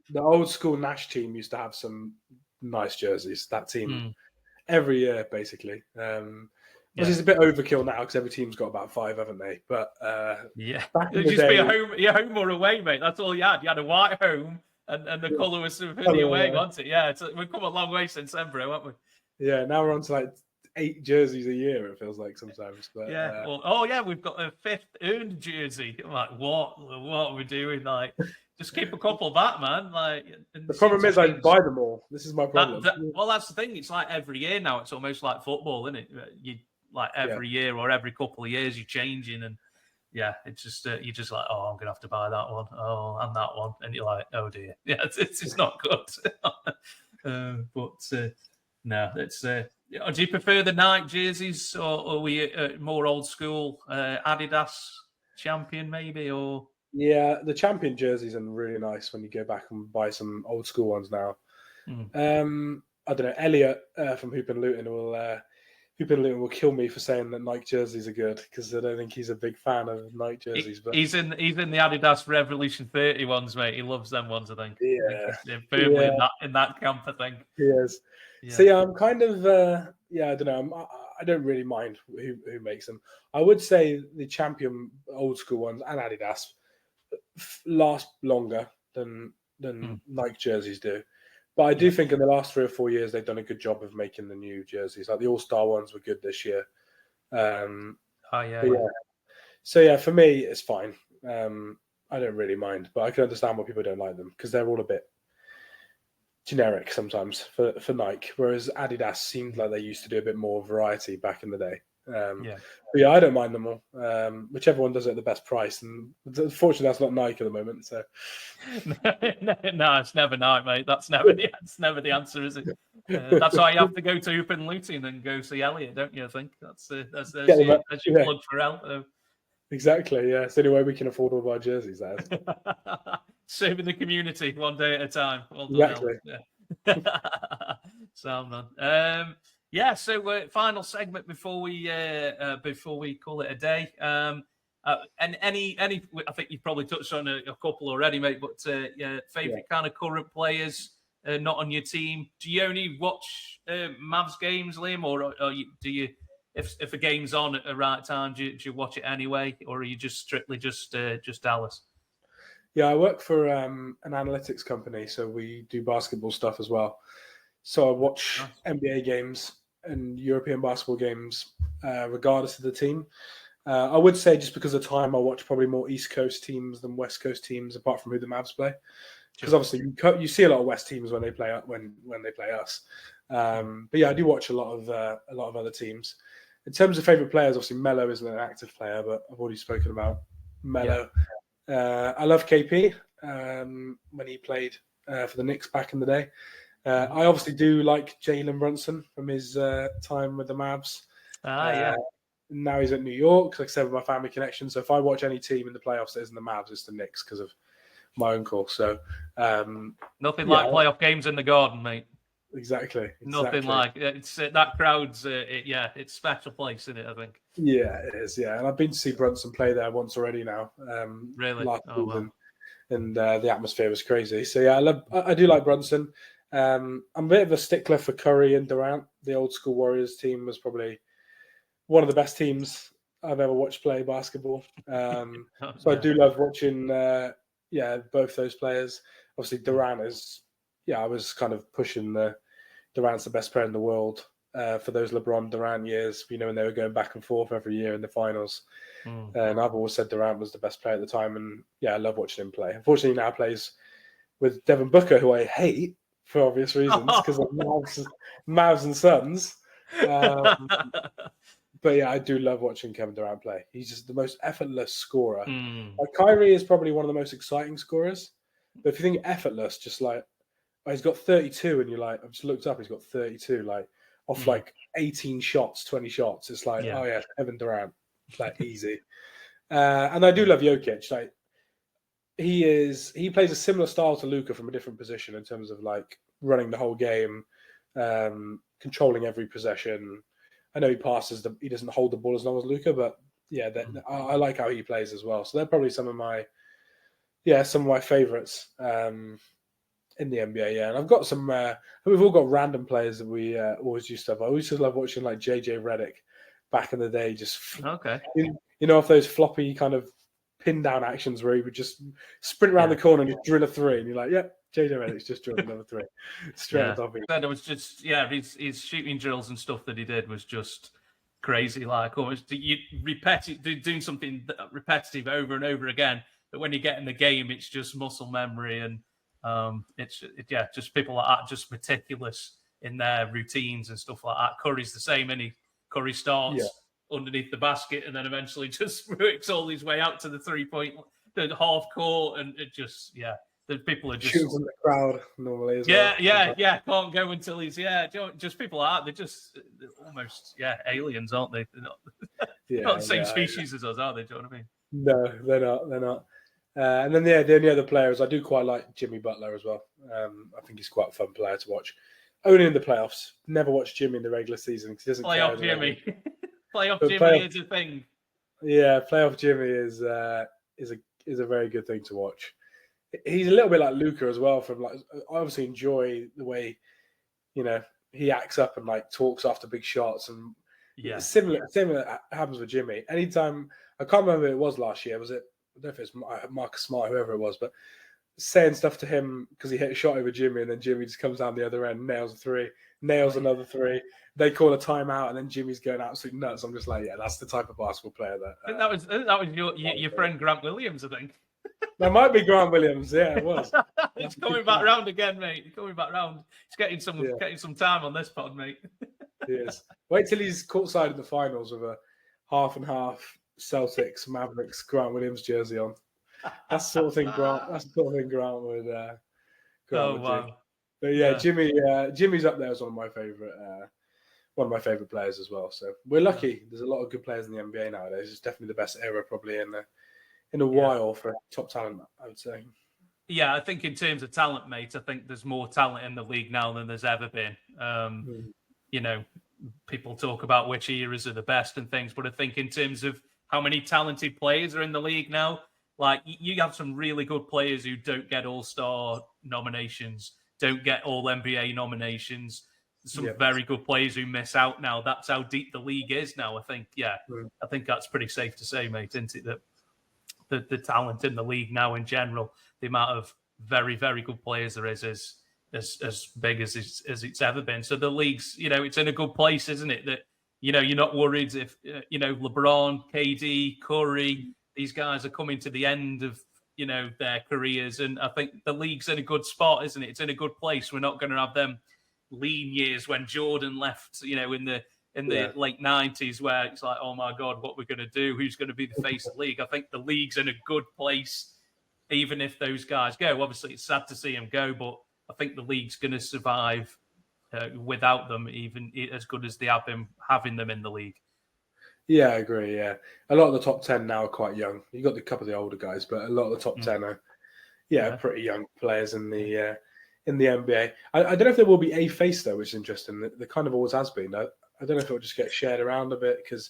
the old school Nash team used to have some nice jerseys. That team every year, basically. Which is a bit overkill now because every team's got about 5, haven't they? But back in the day, be a home or away, mate. That's all you had. You had a white home, and the colour was for the away, wasn't it? Yeah, we've come a long way since then, bro, haven't we? Yeah, now we're on to like 8 jerseys a year, it feels like sometimes. But we've got a 5th earned jersey. I'm like, what are we doing? Like, just keep a couple back, man. Like, the problem is I buy them all. This is my problem. That's the thing. It's like every year now. It's almost like football, isn't it? You like every year or every couple of years you're changing, and it's just you're just like, oh, I'm gonna have to buy that one. Oh, and that one, and you're like, oh dear, it's not good. No, it's Do you prefer the Nike jerseys, or were you more old school Adidas champion maybe? Or Yeah, the champion jerseys are really nice when you go back and buy some old school ones now. I don't know. Elliot from Hoop and Luton will kill me for saying that Nike jerseys are good, because I don't think he's a big fan of Nike jerseys. But he's in the Adidas Revolution 30 ones, mate. He loves them ones, I think. yeah, He's firmly in that camp, I think. he is. Yeah. So I'm kind of I don't know. I don't really mind who makes them. I would say the champion old school ones and Adidas last longer than Nike jerseys do. But I do think in the last 3 or 4 years they've done a good job of making the new jerseys. Like the All-Star ones were good this year. So for me it's fine. I don't really mind, but I can understand why people don't like them, because they're all a bit generic sometimes for Nike, whereas Adidas seemed like they used to do a bit more variety back in the day. But I don't mind them all. Whichever one does it at the best price, and unfortunately that's not Nike at the moment. So no, it's never Nike, mate. That's never the answer, is it? That's why you have to go to Hoop and Luton and go see Elliot, don't you? I think that's your plug for El. Exactly, yeah. It's the only way we can afford all of our jerseys, that is. Serving the community one day at a time. Well done, exactly. Sound man. So final segment before we call it a day. And any, I think you've probably touched on a couple already, mate. But favorite kind of current players not on your team. Do you only watch Mavs games, Liam, or do you? If a game's on at the right time, do you watch it anyway, or are you just strictly just Dallas? Yeah, I work for an analytics company, so we do basketball stuff as well. So I watch NBA games and European basketball games, regardless of the team. I would say just because of time, I watch probably more East Coast teams than West Coast teams, apart from who the Mavs play. Because obviously you see a lot of West teams when they play us. But yeah, I do watch a lot of other teams. In terms of favorite players, obviously Melo isn't an active player, but I've already spoken about Melo. Yeah. I love KP when he played for the Knicks back in the day. I obviously do like Jalen Brunson from his time with the Mavs. Now he's at New York, like I said, with my family connection. So if I watch any team in the playoffs that isn't the Mavs, it's the Knicks because of my uncle. So nothing like playoff games in the Garden, mate. Exactly. Nothing like it's that crowd's. It's a special place, isn't it? I think. Yeah, it is. Yeah, and I've been to see Brunson play there once already now. Really? Last season, and the atmosphere was crazy. So yeah, I do like Brunson. I'm a bit of a stickler for Curry and Durant. The old school Warriors team was probably one of the best teams I've ever watched play basketball. So I do love watching. Both those players. Obviously, Durant is. Yeah, I was kind of pushing Durant's the best player in the world for those LeBron Durant years, when they were going back and forth every year in the finals. And I've always said Durant was the best player at the time. And yeah, I love watching him play. Unfortunately, he now plays with Devin Booker, who I hate for obvious reasons because of Mavs and Suns. But yeah, I do love watching Kevin Durant play. He's just the most effortless scorer. Like Kyrie is probably one of the most exciting scorers. But if you think effortless, just like, he's got 32, and you're like, I've just looked up, he's got 32, like off like 18 shots, 20 shots. It's like, oh yeah, Kevin Durant, like easy. And I do love Jokic. Like he plays a similar style to Luka from a different position in terms of like running the whole game, controlling every possession. I know he passes, he doesn't hold the ball as long as Luka, but yeah, I like how he plays as well. So they're probably some of my favorites. In the NBA, yeah, and I've got some. We've all got random players that we always used to have. I always just love watching like JJ Redick back in the day. Just off those floppy kind of pin down actions where he would just sprint around the corner and just drill a three, and you're like, yep, JJ Redick's just drilled another three straight on top of you. It was just his shooting drills and stuff that he did was just crazy. Like almost doing something repetitive over and over again. But when you get in the game, it's just muscle memory and. Just people like that, just meticulous in their routines and stuff like that. Curry's the same, and Curry starts underneath the basket and then eventually just works all his way out to the 3-point, the half court, and it just The people are just shoots in the crowd normally as well. Yeah. Can't go until he's just people they're just almost aliens, aren't they? They're not the same species as us, are they? Do you know what I mean? No, they're not. They're not. And then the only other players I do quite like Jimmy Butler as well. I think he's quite a fun player to watch. Only in the playoffs. Never watch Jimmy in the regular season because he doesn't playoff Jimmy. Playoff but Jimmy is a thing. Yeah, playoff Jimmy is a very good thing to watch. He's a little bit like Luka as well. I obviously enjoy the way he acts up and talks after big shots, and similar happens with Jimmy. Anytime, I can't remember who it was last year. Was it? I don't know if it's Marcus Smart, whoever it was, but saying stuff to him because he hit a shot over Jimmy, and then Jimmy just comes down the other end, nails a three, nails another three. They call a timeout, and then Jimmy's going absolutely nuts. I'm just like, that's the type of basketball player that. I think that was your friend Grant Williams, I think. That might be Grant Williams. Yeah, it was. He's coming back round again, mate. He's coming back round. He's getting some time on this pod, mate. He is. Wait till he's courtside in the finals with a half and half Celtics Mavericks Grant Williams jersey on. That's the sort of thing Grant. That's the sort of thing Grant would. Grant would do. But Jimmy's up there as one of my favorite players as well. So we're lucky. There's a lot of good players in the NBA nowadays. It's definitely the best era probably in a while for top talent, I would say. Yeah, I think in terms of talent, mate, I think there's more talent in the league now than there's ever been. People talk about which eras are the best and things, but I think in terms of how many talented players are in the league now, you have some really good players who don't get All-Star nominations, don't get All-NBA nominations. Some very good players who miss out now. That's how deep the league is now, I think. I think that's pretty safe to say, mate, isn't it? That the talent in the league now in general, the amount of very, very good players there is as big as it's ever been. So the league's, it's in a good place, isn't it? That, you're not worried if, LeBron, KD, Curry, these guys are coming to the end of, their careers. And I think the league's in a good spot, isn't it? It's in a good place. We're not going to have them lean years when Jordan left, in the late 90s, where it's like, oh my God, what we're going to do? Who's going to be the face of the league? I think the league's in a good place, even if those guys go. Obviously, it's sad to see them go, but I think the league's going to survive without them, even as good as they have been having them in the league. Yeah, I agree. Yeah, a lot of the top 10 now are quite young. You got a couple of the older guys, but a lot of the top 10 are pretty young players in the NBA. I don't know if there will be a face though, which is interesting. There kind of always has been. I don't know if it'll just get shared around a bit because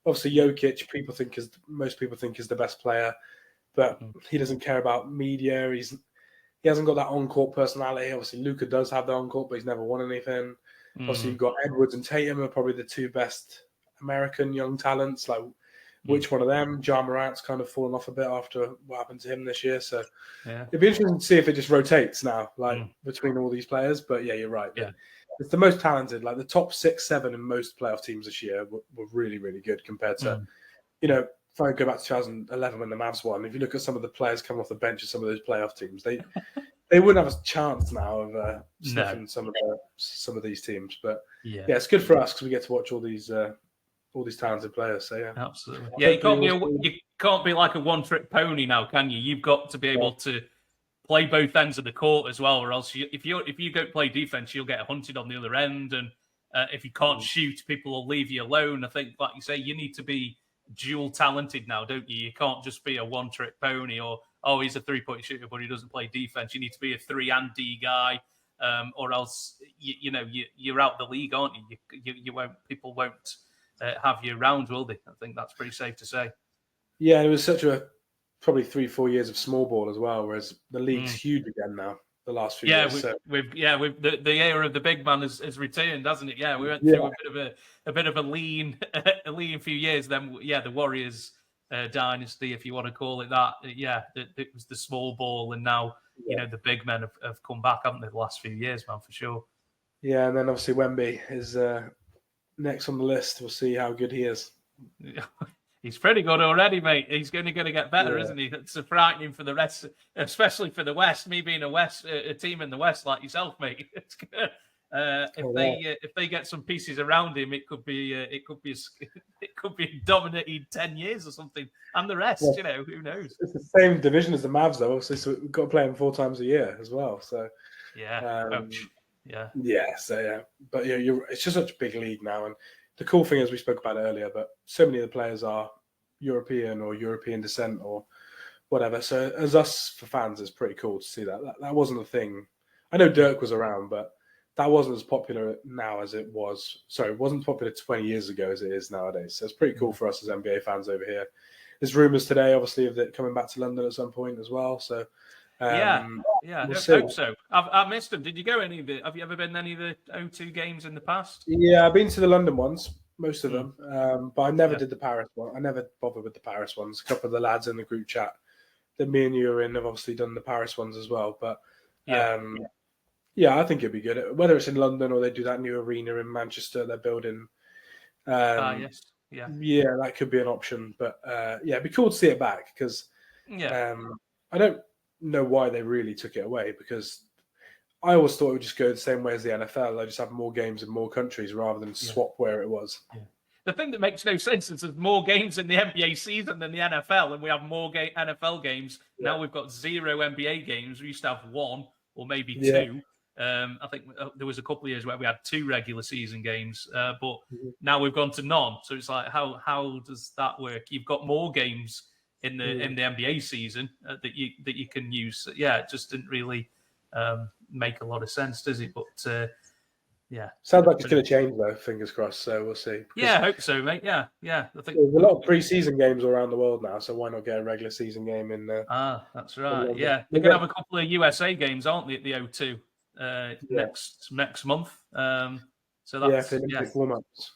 obviously Jokic, most people think is the best player, but he doesn't care about media. He hasn't got that on-court personality. Obviously, Luka does have the on-court, but he's never won anything. Obviously, you've got Edwards and Tatum are probably the two best American young talents. Which one of them? Ja Morant's kind of fallen off a bit after what happened to him this year. So it'd be interesting to see if it just rotates now, between all these players. But yeah, you're right. Yeah. It's the most talented. The top 6, 7 in most playoff teams this year were really, really good compared to, if I go back to 2011 when the Mavs won, if you look at some of the players coming off the bench of some of those playoff teams, they wouldn't have a chance now of sniffing some of these teams. But it's good for us because we get to watch all these talented players. So absolutely. Yeah, you can't be like a one-trick pony now, can you? You've got to be able to play both ends of the court as well, or else if you don't play defense, you'll get hunted on the other end, and if you can't shoot, people will leave you alone. I think, like you say, you need to be dual talented now, don't you? You can't just be a one-trick pony, or he's a three-point shooter but he doesn't play defense. You need to be a 3 and D guy, or else you're out the league, aren't you? People won't have you around, will they? I think that's pretty safe to say. Yeah, it was such probably 3-4 years of small ball as well, whereas the league's huge again now. The last few years. The era of the big man has returned, hasn't it? Yeah, we went through a bit of a lean few years. Then the Warriors dynasty, if you want to call it that. It was the small ball, and now the big men have come back, haven't they? The last few years, man, for sure. Yeah, and then obviously Wemby is next on the list. We'll see how good he is. He's pretty good already, mate. He's going to get better, isn't he? It's frightening for the rest, especially for the West. Me being a team in the West like yourself, mate. If they get some pieces around him, it could be dominated 10 years or something, and the rest, who knows? It's the same division as the Mavs, though. Obviously, so we've got to play them 4 times a year as well. So but it's just such a big league now, and the cool thing is we spoke about it earlier, but so many of the players are European or European descent or whatever. So as us for fans, it's pretty cool to see that. That wasn't a thing. I know Dirk was around, but that wasn't as popular now as it was. Sorry, it wasn't popular 20 years ago as it is nowadays. So it's pretty cool for us as NBA fans over here. There's rumours today, obviously, of it coming back to London at some point as well. So I hope so. I missed them. Did you go any of it? Have you ever been to any of the O2 games in the past? Yeah, I've been to the London ones, most of them, but I never did the Paris one. I never bothered with the Paris ones. A couple of the lads in the group chat that me and you are in have obviously done the Paris ones as well. But I think it'd be good. Whether it's in London or they do that new arena in Manchester they're building. Yes. Yeah, that could be an option. But it'd be cool to see it back because I don't know why they really took it away, because I always thought it would just go the same way as the NFL. They just have more games in more countries rather than swap where it was. Yeah. The thing that makes no sense is there's more games in the NBA season than the NFL, and we have more NFL games. Yeah. Now we've got 0 NBA games. We used to have 1 or maybe 2. I think there was a couple of years where we had 2 regular season games, but now we've gone to none. So it's like, how does that work? You've got more games in the NBA season that you can use. It just didn't really make a lot of sense, does it? But sounds like it's going to change though. Fingers crossed. So we'll see. I hope so, mate. I think there's a lot of pre-season games around the world now, so why not get a regular season game in there? That's right. They're going to have a couple of USA games, aren't they, at the O2 next month? So that's warm-ups.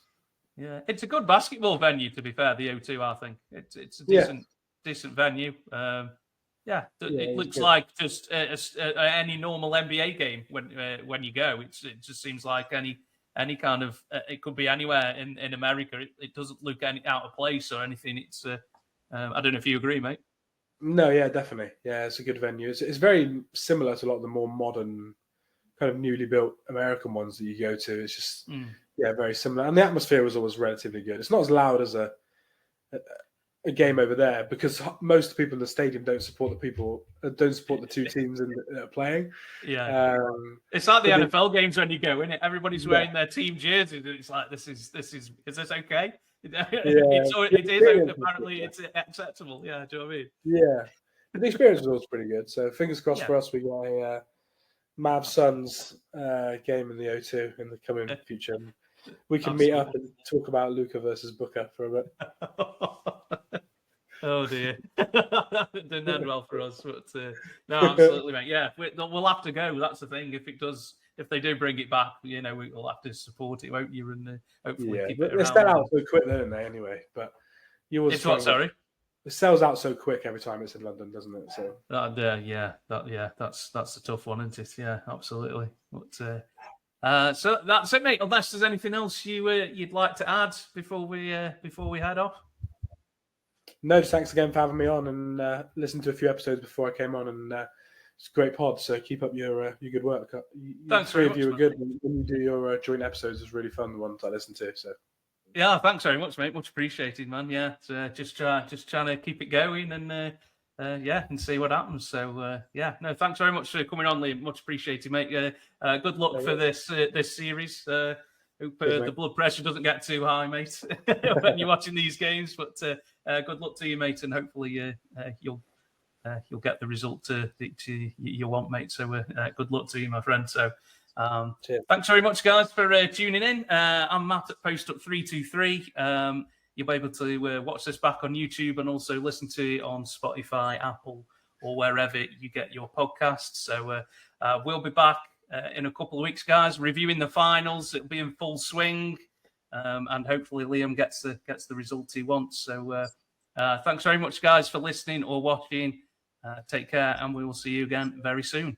Yeah, it's a good basketball venue. To be fair, the O2, I think it's a decent venue. It looks like just any normal NBA game when you go. It just seems like any kind of it could be anywhere in America. It doesn't look any out of place or anything. It's I don't know if you agree, mate. No, definitely. Yeah, it's a good venue. It's very similar to a lot of the more modern, kind of newly built American ones that you go to. It's just very similar, and the atmosphere was always relatively good. It's not as loud as a game over there because most people in the stadium don't support the 2 teams that are playing. It's like the NFL games when you go in it. Everybody's wearing their team jerseys, and it's like, is this okay? It is apparently it's acceptable. Yeah, do you know what I mean? Yeah, the experience was always pretty good. So fingers crossed for us. We got a Mavs Suns game in the O2 in the coming future. We can meet up and talk about Luka versus Booker for a bit. Oh dear, didn't end well for us. But no, absolutely, mate. Yeah, we'll have to go. That's the thing. If they do bring it back, we'll have to support it, won't you? And hopefully keep it around. They sell out so quick, don't they? Anyway, but it's what? Sorry, it sells out so quick every time it's in London, doesn't it? So that's a tough one, isn't it? Yeah, absolutely. But so that's it, mate. Unless there's anything else you'd like to add before we head off. No, thanks again for having me on, and listened to a few episodes before I came on, and it's a great pod. So keep up your good work. Thanks, three of you are good when you do your joint episodes. It's really fun, the ones I listen to. So thanks very much, mate. Much appreciated, man. Yeah, just trying to keep it going, and and see what happens. So thanks very much for coming on, Liam. Much appreciated, mate. Good luck for this series. Hope the blood pressure doesn't get too high, mate, when you're watching these games. But good luck to you, mate, and hopefully you'll get the result that you want, mate. So good luck to you, my friend. So thanks very much, guys, for tuning in. I'm Matt at Post Up 323. You'll be able to watch this back on YouTube and also listen to it on Spotify, Apple, or wherever you get your podcasts. So we'll be back in a couple of weeks, guys, reviewing the finals. It'll be in full swing, and hopefully Liam gets the result he wants. So thanks very much, guys, for listening or watching. Take care, and we will see you again very soon.